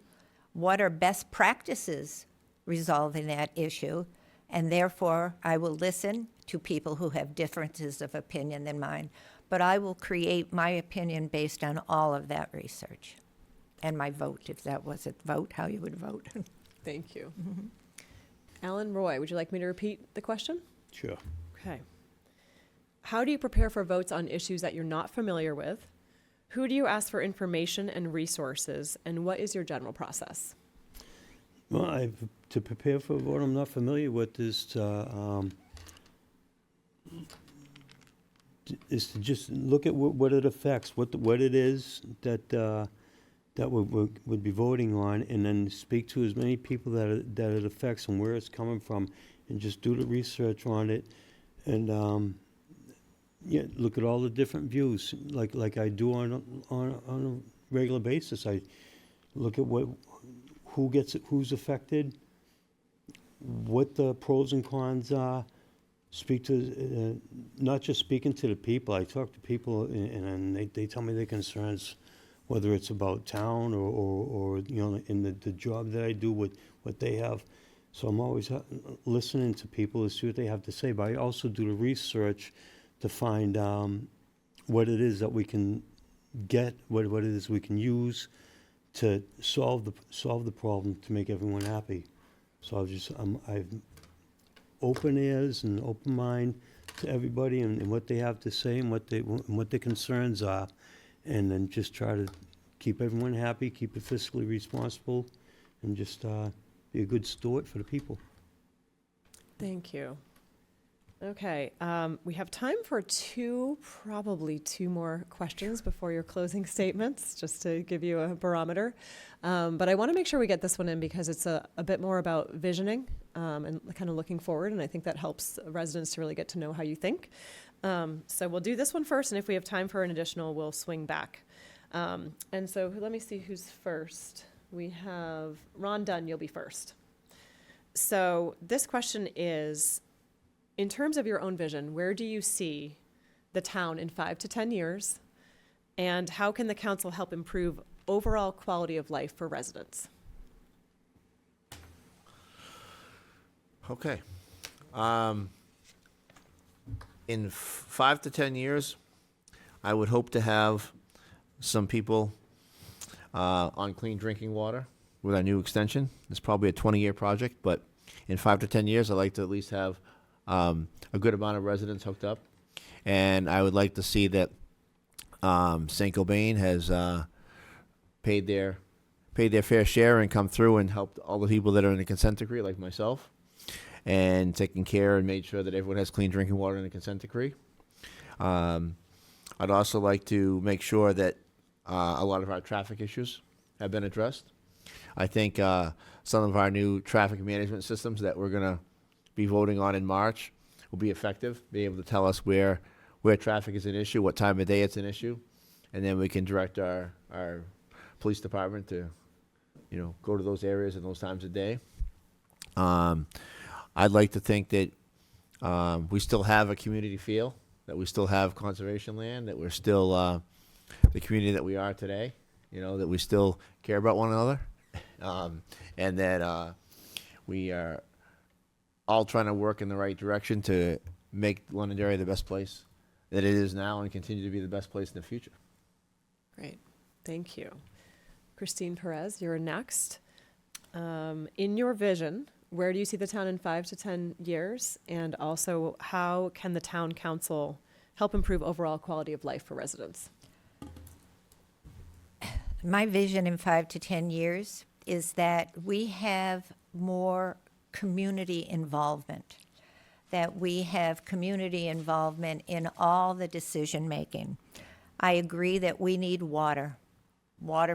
what are best practices resolving that issue, and therefore I will listen to people who have differences of opinion than mine, but I will create my opinion based on all of that research and my vote, if that was a vote, how you would vote. Thank you. Alan Roy, would you like me to repeat the question? Sure. Okay. How do you prepare for votes on issues that you're not familiar with? Who do you ask for information and resources? And what is your general process? Well, to prepare for a vote I'm not familiar with is to just look at what it affects, what it is that would be voting on, and then speak to as many people that it affects and where it's coming from, and just do the research on it, and look at all the different views, like I do on a regular basis. I look at who's affected, what the pros and cons are. Speak to not just speaking to the people. I talk to people, and they tell me their concerns, whether it's about town or in the job that I do, what they have. So I'm always listening to people to see what they have to say. But I also do the research to find what it is that we can get, what it is we can use to solve the problem to make everyone happy. So I've open ears and open mind to everybody and what they have to say and what their concerns are, and then just try to keep everyone happy, keep it fiscally responsible, and just be a good steward for the people. Thank you. Okay, we have time for probably two more questions before your closing statements, just to give you a barometer. But I want to make sure we get this one in because it's a bit more about visioning and kind of looking forward, and I think that helps residents to really get to know how you think. So we'll do this one first, and if we have time for an additional, we'll swing back. And so let me see who's first. We have Ron Dunn, you'll be first. So this question is, in terms of your own vision, where do you see the town in 5 to 10 years? And how can the council help improve overall quality of life for residents? Okay. In 5 to 10 years, I would hope to have some people on clean drinking water with our new extension. It's probably a 20-year project, but in 5 to 10 years, I'd like to at least have a good amount of residents hooked up. And I would like to see that St. Cobain has paid their fair share and come through and helped all the people that are in the consent decree, like myself, and taken care and made sure that everyone has clean drinking water in the consent decree. I'd also like to make sure that a lot of our traffic issues have been addressed. I think some of our new traffic management systems that we're going to be voting on in March will be effective, be able to tell us where traffic is an issue, what time of day it's an issue, and then we can direct our police department to, go to those areas and those times of day. I'd like to think that we still have a community feel, that we still have conservation land, that we're still the community that we are today, that we still care about one another, and that we are all trying to work in the right direction to make Londonderry the best place that it is now and continue to be the best place in the future. Great, thank you. Kristine Perez, you're next. In your vision, where do you see the town in 5 to 10 years? And also, how can the town council help improve overall quality of life for residents? My vision in 5 to 10 years is that we have more community involvement, that we have community involvement in all the decision making. I agree that we need water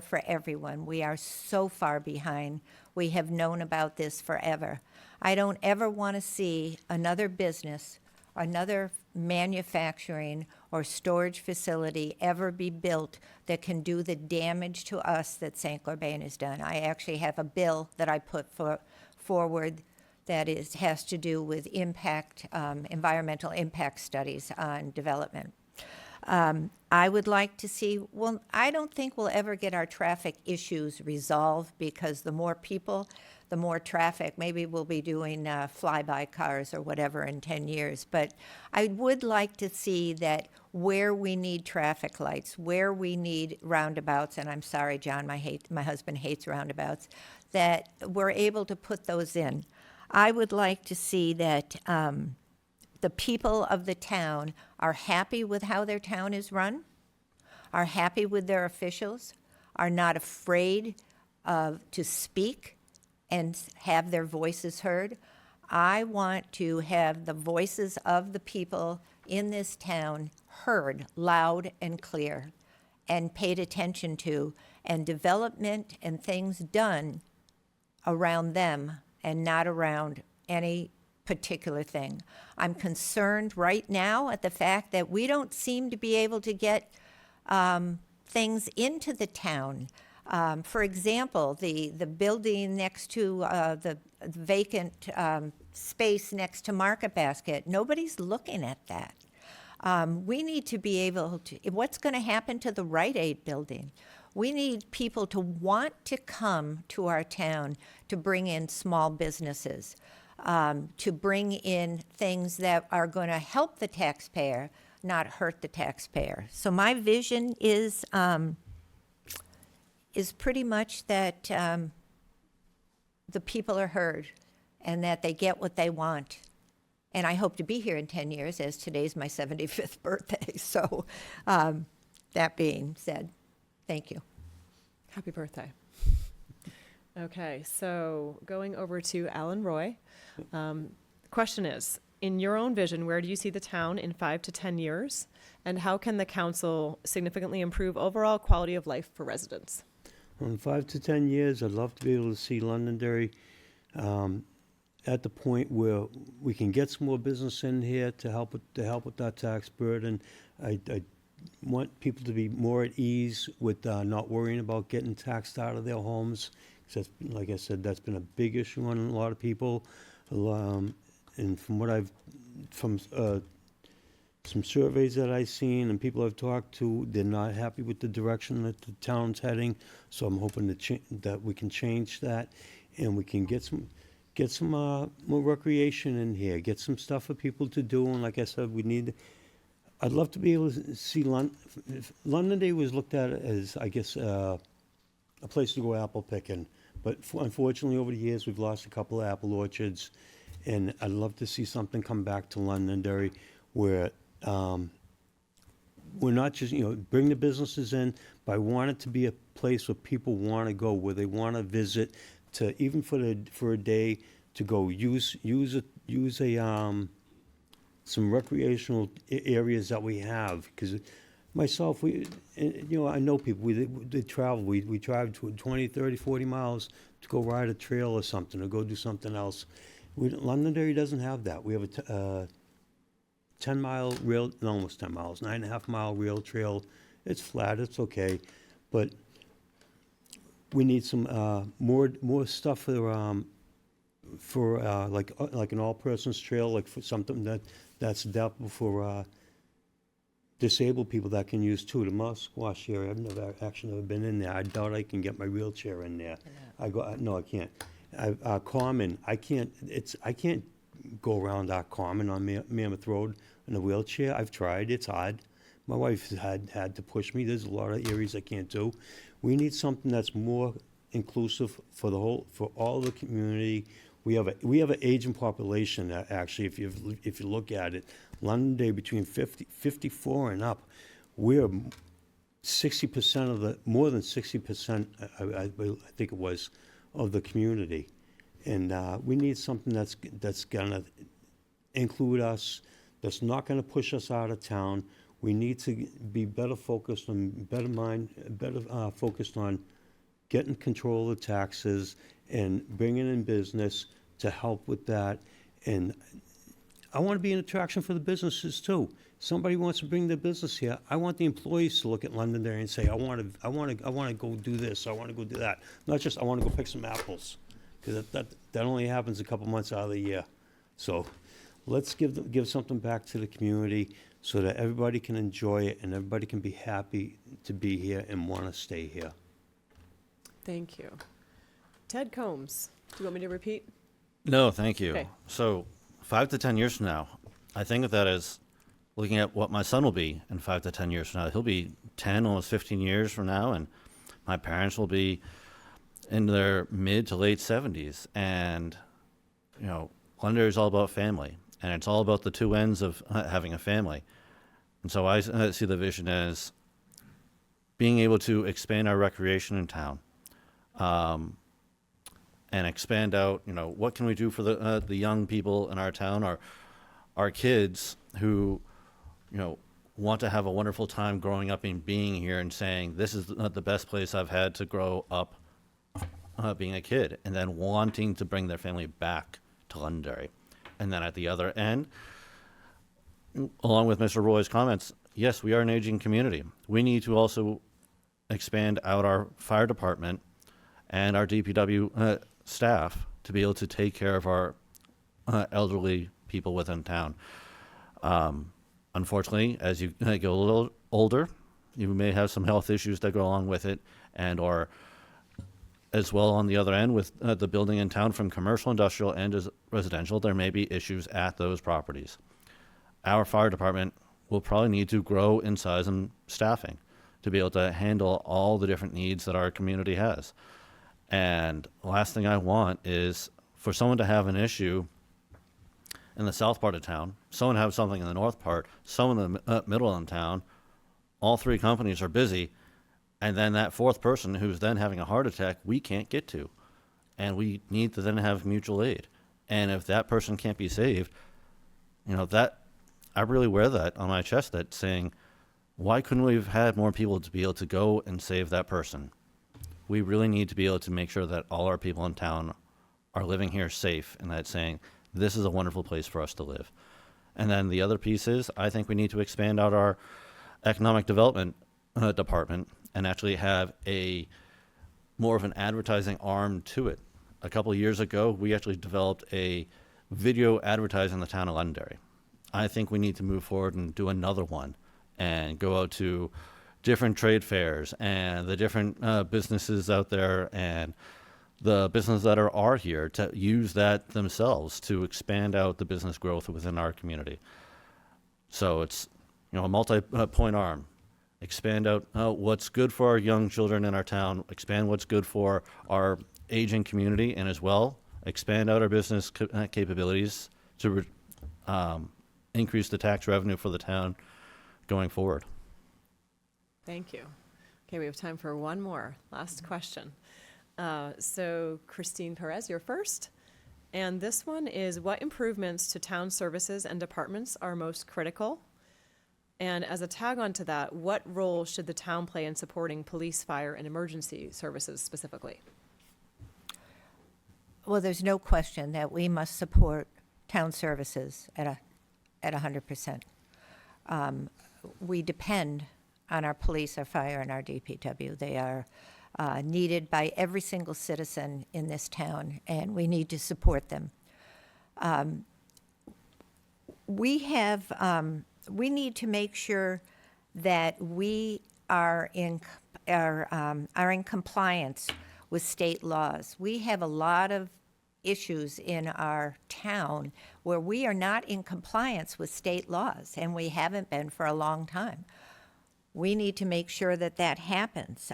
for everyone. We are so far behind. We have known about this forever. I don't ever want to see another business, another manufacturing or storage facility ever be built that can do the damage to us that St. Cobain has done. I actually have a bill that I put forward that has to do with impact, environmental impact studies on development. I would like to see, well, I don't think we'll ever get our traffic issues resolved because the more people, the more traffic. Maybe we'll be doing flyby cars or whatever in 10 years. But I would like to see that where we need traffic lights, where we need roundabouts, and I'm sorry, John, my husband hates roundabouts, that we're able to put those in. I would like to see that the people of the town are happy with how their town is run, are happy with their officials, are not afraid to speak and have their voices heard. I want to have the voices of the people in this town heard loud and clear and paid attention to, and development and things done around them and not around any particular thing. I'm concerned right now at the fact that we don't seem to be able to get things into the town. For example, the building next to the vacant space next to Market Basket, nobody's looking at that. We need to be able to, what's going to happen to the Rite Aid building? We need people to want to come to our town to bring in small businesses, to bring in things that are going to help the taxpayer, not hurt the taxpayer. So my vision is pretty much that the people are heard and that they get what they want. And I hope to be here in 10 years, as today's my 75th birthday. So that being said, thank you. Happy birthday. Okay, so going over to Alan Roy. Question is, in your own vision, where do you see the town in 5 to 10 years? And how can the council significantly improve overall quality of life for residents? In 5 to 10 years, I'd love to be able to see Londonderry at the point where we can get some more business in here to help with that tax burden. I want people to be more at ease with not worrying about getting taxed out of their homes. 'Cause that's, like I said, that's been a big issue on a lot of people. And from some surveys that I've seen and people I've talked to, they're not happy with the direction that the town's heading. So I'm hoping that we can change that, and we can get some more recreation in here, get some stuff for people to do. And like I said, I'd love to be able to see Londonderry was looked at as, I guess, a place to go apple picking. But unfortunately, over the years, we've lost a couple of apple orchards. And I'd love to see something come back to Londonderry where we're not just, bring the businesses in, but I want it to be a place where people want to go, where they want to visit, to even for a day to go use some recreational areas that we have. Because myself, I know people, they travel. We drive to 20, 30, 40 miles to go ride a trail or something, or go do something else. Londonderry doesn't have that. We have a 10-mile rail, no, almost 10 miles, 9.5-mile rail trail. It's flat, it's okay, but we need some more stuff for like an all-persons trail, like for something that's adaptable for disabled people that can use too. The mouse squash area, I've never been in there. I doubt I can get my wheelchair in there. No, I can't. Common, I can't go around our Common on Mammoth Road in a wheelchair. I've tried, it's hard. My wife had to push me. There's a lot of areas I can't do. We need something that's more inclusive for all the community. We have an aging population, actually, if you look at it. Londonderry, between 54 and up, we're 60% more than 60%, I think it was, of the community. And we need something that's gonna include us, that's not gonna push us out of town. We need to be better focused on, focused on getting control of the taxes and bringing in business to help with that. And I want to be an attraction for the businesses too. Somebody wants to bring their business here. I want the employees to look at Londonderry and say, I want to go do this. I want to go do that. Not just I want to go pick some apples, because that only happens a couple months out of the year. So let's give something back to the community so that everybody can enjoy it and everybody can be happy to be here and want to stay here. Thank you. Ted Combs, do you want me to repeat? No, thank you. Okay. So 5 to 10 years from now, I think of that as looking at what my son will be in 5 to 10 years from now. He'll be 10, almost 15 years from now, and my parents will be in their mid to late 70s. And, you know, Londonderry is all about family, and it's all about the two ends of having a family. And so I see the vision as being able to expand our recreation in town, and expand out, you know, what can we do for the young people in our town, our kids who, you know, want to have a wonderful time growing up and being here and saying, this is the best place I've had to grow up being a kid, and then wanting to bring their family back to Londonderry. And then at the other end, along with Mr. Roy's comments, yes, we are an aging community. We need to also expand out our fire department and our DPW staff to be able to take care of our elderly people within town. Unfortunately, as you get a little older, you may have some health issues that go along with it, and or as well on the other end with the building in town, from commercial, industrial, and as residential, there may be issues at those properties. Our fire department will probably need to grow in size and staffing to be able to handle all the different needs that our community has. And the last thing I want is for someone to have an issue in the south part of town, someone have something in the north part, someone in the middle of town. All three companies are busy, and then that fourth person who's then having a heart attack, we can't get to. And we need to then have mutual aid. And if that person can't be saved, you know, that I really wear that on my chest, that saying, why couldn't we have had more people to be able to go and save that person? We really need to be able to make sure that all our people in town are living here safe, and that saying, this is a wonderful place for us to live. And then the other piece is, I think we need to expand out our economic development department and actually have a more of an advertising arm to it. A couple of years ago, we actually developed a video advertising in the town of Londonderry. I think we need to move forward and do another one and go out to different trade fairs and the different businesses out there and the businesses that are here to use that themselves to expand out the business growth within our community. So it's, you know, a multi-point arm. Expand out what's good for our young children in our town, expand what's good for our aging community, and as well, expand out our business capabilities to increase the tax revenue for the town going forward. Thank you. Okay, we have time for one more, last question. So Kristine Perez, you're first. And this one is, what improvements to town services and departments are most critical? And as a tag on to that, what role should the town play in supporting police, fire, and emergency services specifically? Well, there's no question that we must support town services at 100%. We depend on our police, our fire, and our DPW. They are needed by every single citizen in this town, and we need to support them. We need to make sure that we are in compliance with state laws. We have a lot of issues in our town where we are not in compliance with state laws, and we haven't been for a long time. We need to make sure that that happens.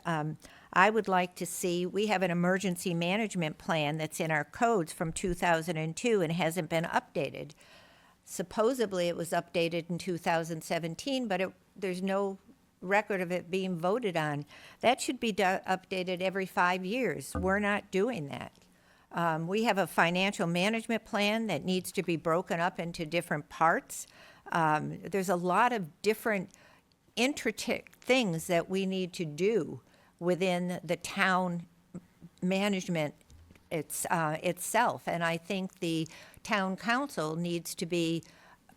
I would like to see, we have an emergency management plan that's in our codes from 2002 and hasn't been updated. Supposedly it was updated in 2017, but there's no record of it being voted on. That should be updated every 5 years. We're not doing that. We have a financial management plan that needs to be broken up into different parts. There's a lot of different intricate things that we need to do within the town management itself. And I think the town council needs to be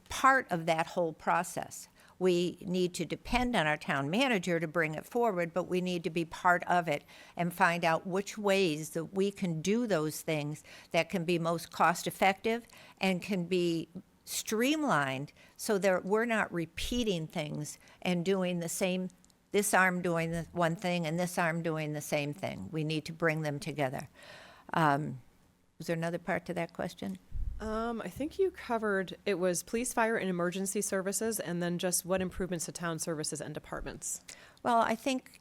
part of that whole process. We need to depend on our town manager to bring it forward, but we need to be part of it and find out which ways that we can do those things that can be most cost effective and can be streamlined so that we're not repeating things and doing the same, this arm doing the one thing and this arm doing the same thing. We need to bring them together. Was there another part to that question? I think you covered, it was police, fire, and emergency services, and then just what improvements to town services and departments. Well, I think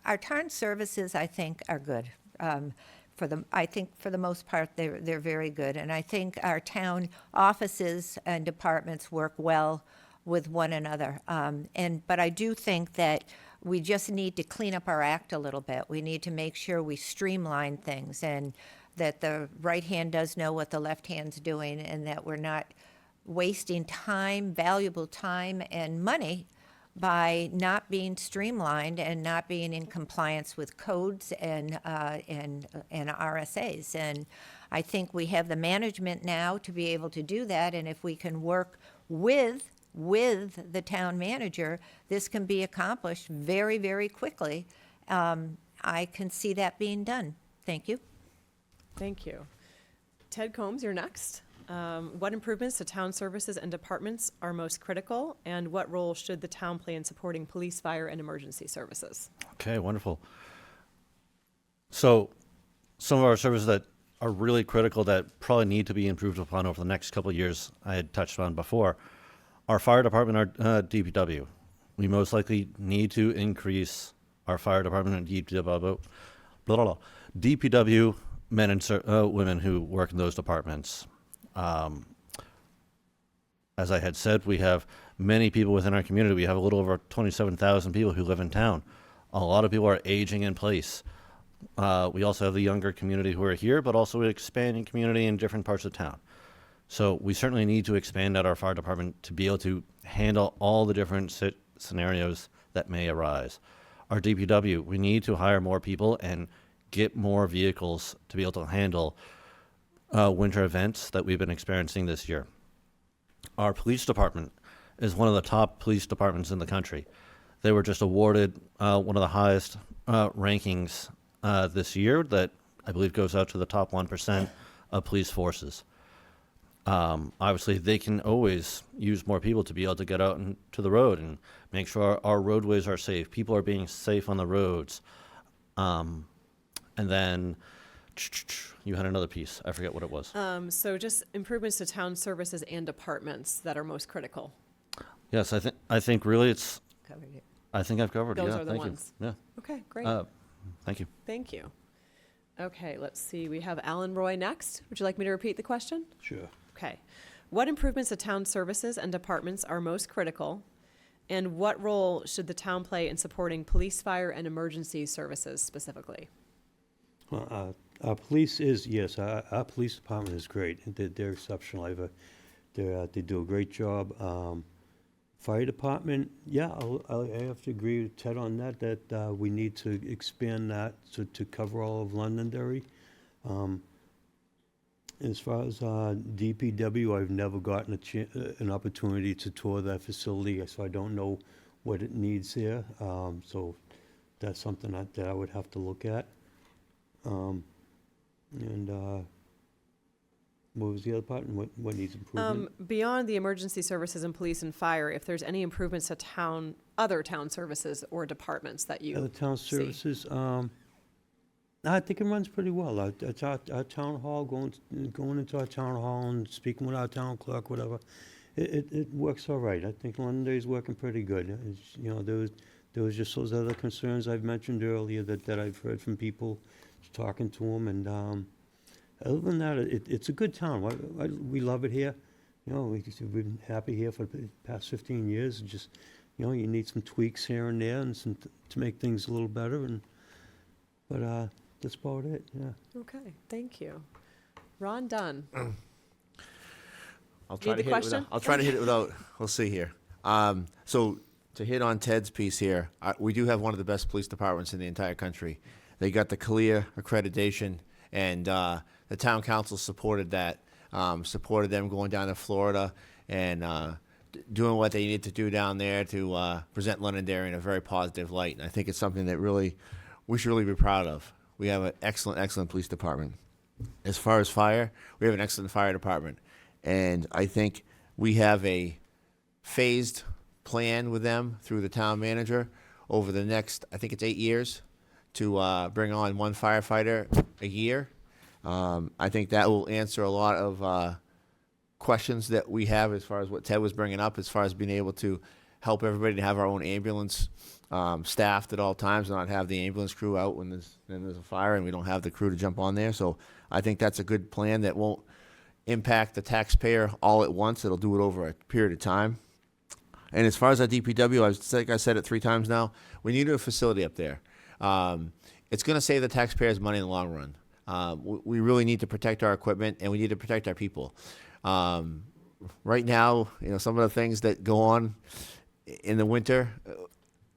our town services, I think, are good. I think for the most part, they're very good. And I think our town offices and departments work well with one another. But I do think that we just need to clean up our act a little bit. We need to make sure we streamline things and that the right hand does know what the left hand's doing, and that we're not wasting time, valuable time and money by not being streamlined and not being in compliance with codes and RSAs. And I think we have the management now to be able to do that, and if we can work with the town manager, this can be accomplished very, very quickly. I can see that being done. Thank you. Thank you. Ted Combs, you're next. What improvements to town services and departments are most critical, and what role should the town play in supporting police, fire, and emergency services? Okay, wonderful. So some of our services that are really critical that probably need to be improved upon over the next couple of years, I had touched on before. Our fire department, our DPW. We most likely need to increase our fire department and DPW men and women who work in those departments. As I had said, we have many people within our community. We have a little over 27,000 people who live in town. A lot of people are aging in place. We also have the younger community who are here, but also an expanding community in different parts of town. So we certainly need to expand out our fire department to be able to handle all the different scenarios that may arise. Our DPW, we need to hire more people and get more vehicles to be able to handle winter events that we've been experiencing this year. Our police department is one of the top police departments in the country. They were just awarded one of the highest rankings this year that I believe goes out to the top 1% of police forces. Obviously, they can always use more people to be able to get out into the road and make sure our roadways are safe. People are being safe on the roads. And then you had another piece. I forget what it was. So just improvements to town services and departments that are most critical. Yes, I think really it's. Covered it. I think I've covered. Those yeah, are the thank ones. you. Yeah. Okay, great. Thank you. Thank you. Okay, let's see. We have Alan Roy next. Would you like me to repeat the question? Sure. Okay. What improvements to town services and departments are most critical? And what role should the town play in supporting police, fire, and emergency services specifically? Well, our police is, yes, our police department is great. They're exceptional. They do a great job. Fire department, yeah, I have to agree with Ted on that we need to expand that to cover all of Londonderry. As far as DPW, I've never gotten an opportunity to tour that facility, so I don't know what it needs there. So that's something that I would have to look at. What was the other part, and what needs improvement? Beyond the emergency services and police and fire, if there's any improvements to other town services or departments that you Other town see. services, I think it runs pretty well. Our town hall, going into our town hall and speaking with our town clerk, whatever, it works all right. I think Londonderry's working pretty good. There was just those other concerns I've mentioned earlier that I've heard from people talking to them, and other than that, it's a good town. We love it here. We've been happy here for the past 15 years. Just, you need some tweaks here and there and to make things a little better. But that's about it, yeah. Okay, thank you. Ron Dunn. I'll try Read the to hit it question? without. I'll try to hit it without. We'll see here. So to hit on Ted's piece here, we do have one of the best police departments in the entire country. They got the clear accreditation, and the town council supported that. Supported them going down to Florida and doing what they need to do down there to present Londonderry in a very positive light. And I think it's something that we should really be proud of. We have an excellent police department. As far as fire, we have an excellent fire department. And I think we have a phased plan with them through the town manager over the next, I think it's 8 years, to bring on 1 firefighter a year. I think that will answer a lot of questions that we have as far as what Ted was bringing up, as far as being able to help everybody to have our own ambulance staffed at all times, and not have the ambulance crew out when there's a fire and we don't have the crew to jump on there. So I think that's a good plan that won't impact the taxpayer all at once. It'll do it over a period of time. And as far as our DPW, like I said it 3 times now, we need a facility up there. It's going to save the taxpayers money in the long run. We really need to protect our equipment, and we need to protect our people. Right now, some of the things that go on in the winter,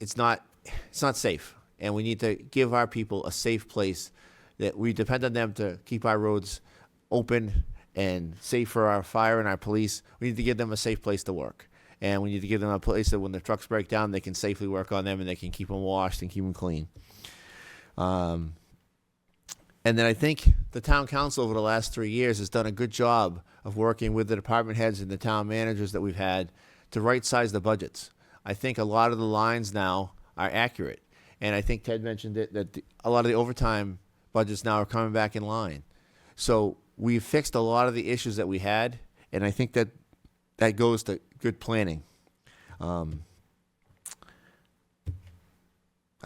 it's not safe, and we need to give our people a safe place that we depend on them to keep our roads open and safe for our fire and our police. We need to give them a safe place to work, and we need to give them a place that when the trucks break down, they can safely work on them and they can keep them washed and keep them clean. And then I think the town council over the last 3 years has done a good job of working with the department heads and the town managers that we've had to right-size the budgets. I think a lot of the lines now are accurate. And I think Ted mentioned it, that a lot of the overtime budgets now are coming back in line. So we've fixed a lot of the issues that we had, and I think that goes to good planning. I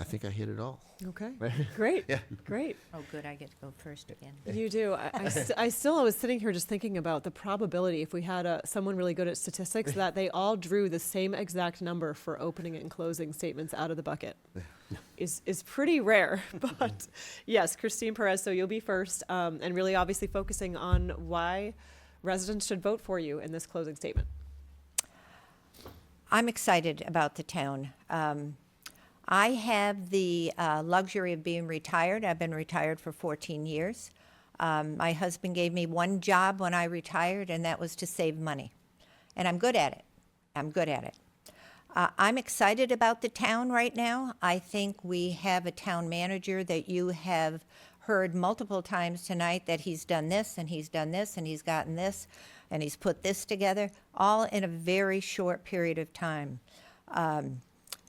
think I hit it all. Okay, great, Yeah. great. Oh, good, I get to go first again. You do. I still was sitting here just thinking about the probability, if we had someone really good at statistics, that they all drew the same exact number for opening and closing statements out of the bucket. Is pretty rare. But yes, Kristine Perez, so you'll be first, and really obviously focusing on why residents should vote for you in this closing statement. I'm excited about the town. I have the luxury of being retired. I've been retired for 14 years. My husband gave me one job when I retired, and that was to save money. And I'm good at it. I'm excited about the town right now. I think we have a town manager that you have heard multiple times tonight that he's done this, and he's done this, and he's gotten this, and he's put this together, all in a very short period of time.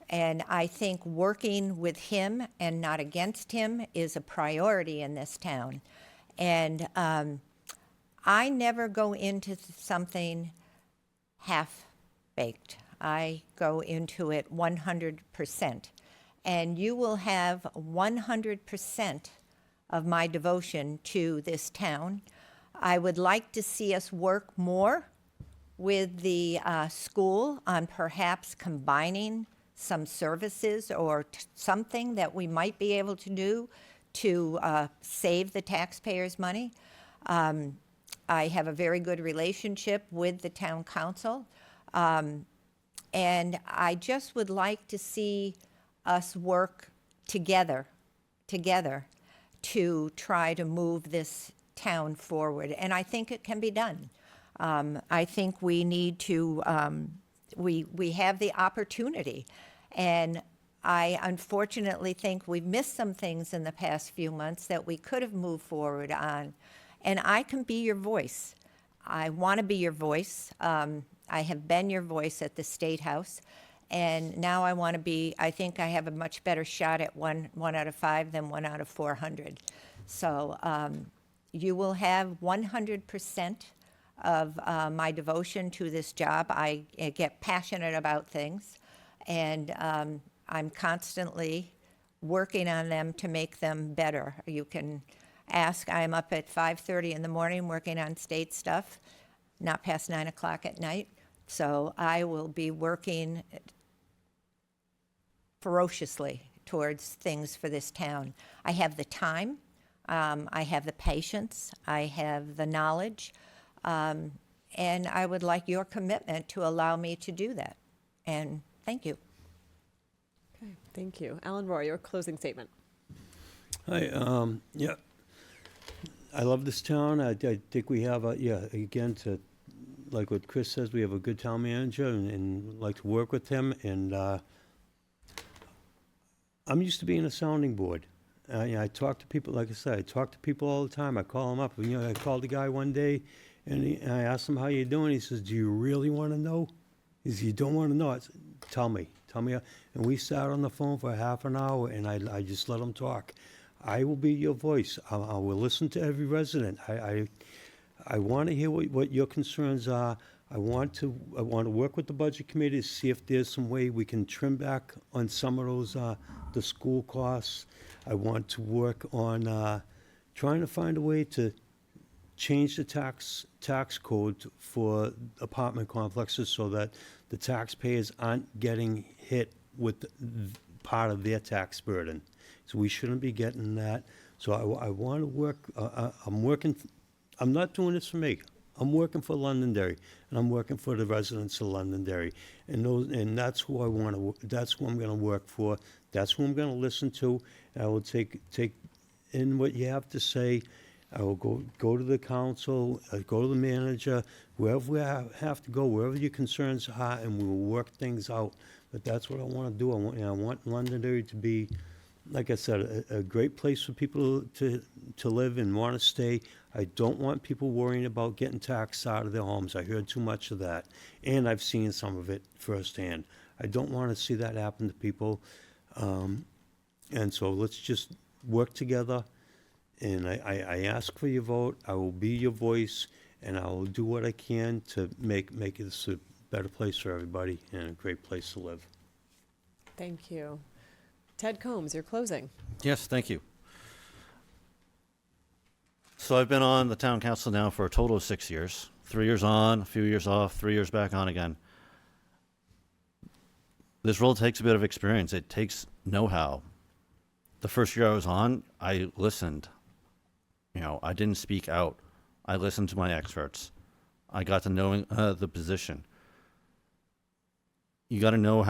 And I think working with him and not against him is a priority in this town. And I never go into something half-baked. I go into it 100%. And you will have 100% of my devotion to this town. I would like to see us work more with the school on perhaps combining some services or something that we might be able to do to save the taxpayers' money. I have a very good relationship with the town council, and I just would like to see us work together to try to move this town forward, and I think it can be done. I think we need to, we have the opportunity. And I unfortunately think we've missed some things in the past few months that we could have moved forward on. And I can be your voice. I want to be your voice. I have been your voice at the State House. And now I want to be, I think I have a much better shot at one out of 5 than 1 out of 400. So you will have 100% of my devotion to this job. I get passionate about things. And I'm constantly working on them to make them better. You can ask, I'm up at 5:30 in the morning working on state stuff, not past 9 o'clock at night. So I will be working ferociously towards things for this town. I have the time, I have the patience, I have the knowledge, and I would like your commitment to allow me to do that. And thank you. Okay, thank you. Alan Roy, your closing statement. Hi, yeah, I love this town. I think we have, again, like what Chris says, we have a good town manager and like to work with him. And I'm used to being a sounding board. I talk to people, like I said, I talk to people all the time. I call them up. I called the guy one day, And I asked him, how you doing? He says, do you really want to know? He says, you don't want to know? I said, tell me. And we sat on the phone for half an hour, and I just let him talk. I will be your voice. I will listen to every resident. I want to hear what your concerns are. I want to work with the budget committee to see if there's some way we can trim back on some of those, the school costs. I want to work on trying to find a way to change the tax code for apartment complexes so that the taxpayers aren't getting hit with part of their tax burden. So we shouldn't be getting that. So I want to work, I'm not doing this for me. I'm working for Londonderry, and I'm working for the residents of Londonderry. And that's who that's who I'm gonna work for. That's who I'm gonna listen to. And I will take in what you have to say. I will go to the council, go to the manager, wherever we have to go, wherever your concerns are, and we will work things out. But that's what I want to do. I want Londonderry to be, like I said, a great place for people to live and want to stay. I don't want people worrying about getting taxed out of their homes. I heard too much of that, and I've seen some of it firsthand. I don't want to see that happen to people. And so let's just work together. And I ask for your vote. I will be your voice, and I will do what I can to make this a better place for everybody and a great place to live. Thank you. Ted Combs, your closing. Yes, thank you. So I've been on the town council now for a total of 6 years. 3 years on, a few years off, 3 years back on again. This role takes a bit of experience. It takes know-how. The first year I was on, I listened. I didn't speak out. I listened to my experts. I got to knowing the position. You got to know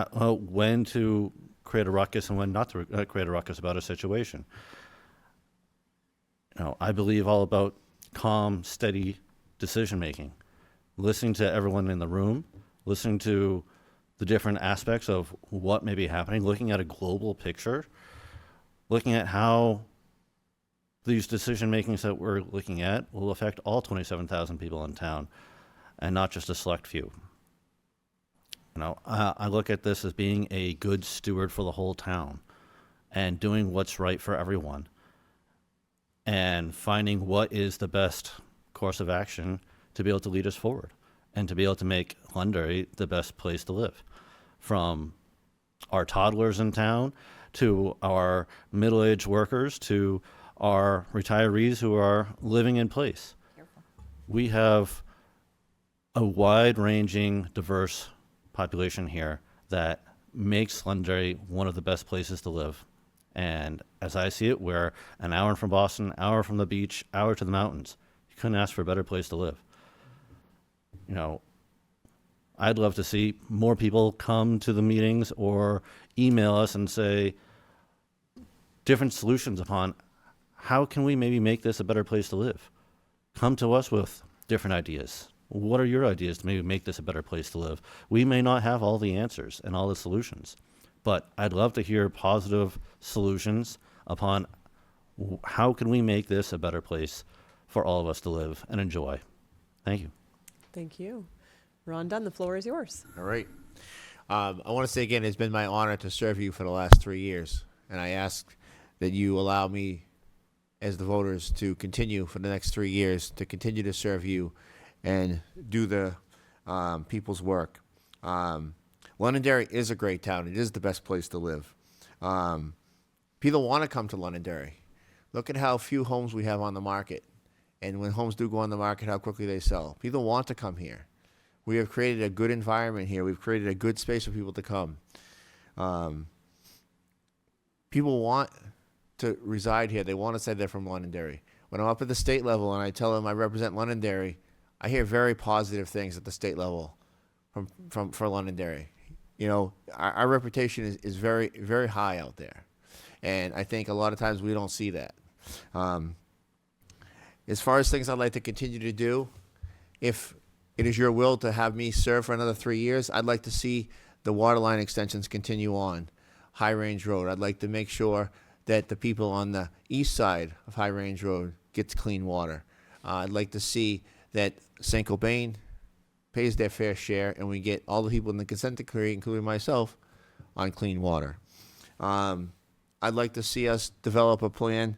when to create a ruckus and when not to create a ruckus about a situation. I believe all about calm, steady decision making, listening to everyone in the room, listening to the different aspects of what may be happening, looking at a global picture, looking at how these decision makings that we're looking at will affect all 27,000 people in town and not just a select few. I look at this as being a good steward for the whole town and doing what's right for everyone and finding what is the best course of action to be able to lead us forward and to be able to make Londonderry the best place to live. From our toddlers in town to our middle-aged workers to our retirees who are living in place. We have a wide-ranging, diverse population here that makes Londonderry one of the best places to live. And as I see it, we're an hour from Boston, an hour from the beach, hour to the mountains. You couldn't ask for a better place to live. I'd love to see more people come to the meetings or email us and say different solutions upon how can we maybe make this a better place to live. Come to us with different ideas. What are your ideas to maybe make this a better place to live? We may not have all the answers and all the solutions, but I'd love to hear positive solutions upon how can we make this a better place for all of us to live and enjoy. Thank you. Thank you. Ron Dunn, the floor is yours. All right. I want to say again, it's been my honor to serve you for the last 3 years, and I ask that you allow me, as the voters, to continue for the next 3 years, to continue to serve you and do the people's work. Londonderry is a great town. It is the best place to live. People want to come to Londonderry. Look at how few homes we have on the market. And when homes do go on the market, how quickly they sell. People want to come here. We have created a good environment here. We've created a good space for people to come. People want to reside here. They want to say they're from Londonderry. When I'm up at the state level and I tell them I represent Londonderry, I hear very positive things at the state level for Londonderry. Our reputation is very, very high out there. And I think a lot of times we don't see that. As far as things I'd like to continue to do, if it is your will to have me serve for another 3 years, I'd like to see the water line extensions continue on High Range Road. I'd like to make sure that the people on the east side of High Range Road gets clean water. I'd like to see that St. Cobain pays their fair share, and we get all the people in the consent decree, including myself, on clean water. I'd like to see us develop a plan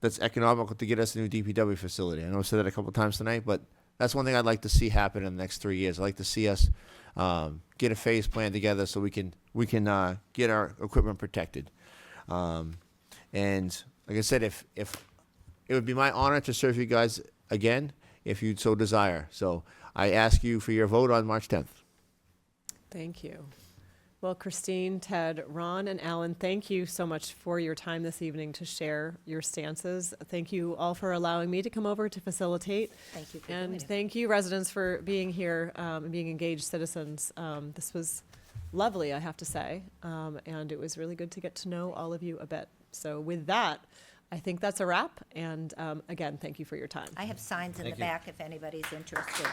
that's economical to get us a new DPW facility. I know I've said that a couple times tonight, but that's one thing I'd like to see happen in the next 3 years. I'd like to see us get a phase plan together so we can get our equipment protected. And like I said, if it would be my honor to serve you guys again if you'd so desire. So I ask you for your vote on March 10th. Thank you. Well, Kristine, Ted, Ron, and Alan, thank you so much for your time this evening to share your stances. Thank you all for allowing me to come over to facilitate. Thank you for doing And it. thank you, residents, for being here and being engaged citizens. This was lovely, I have to say, and it was really good to get to know all of you a bit. So with that, I think that's a wrap. And again, thank you for your time. I have signs in the back if anybody's interested.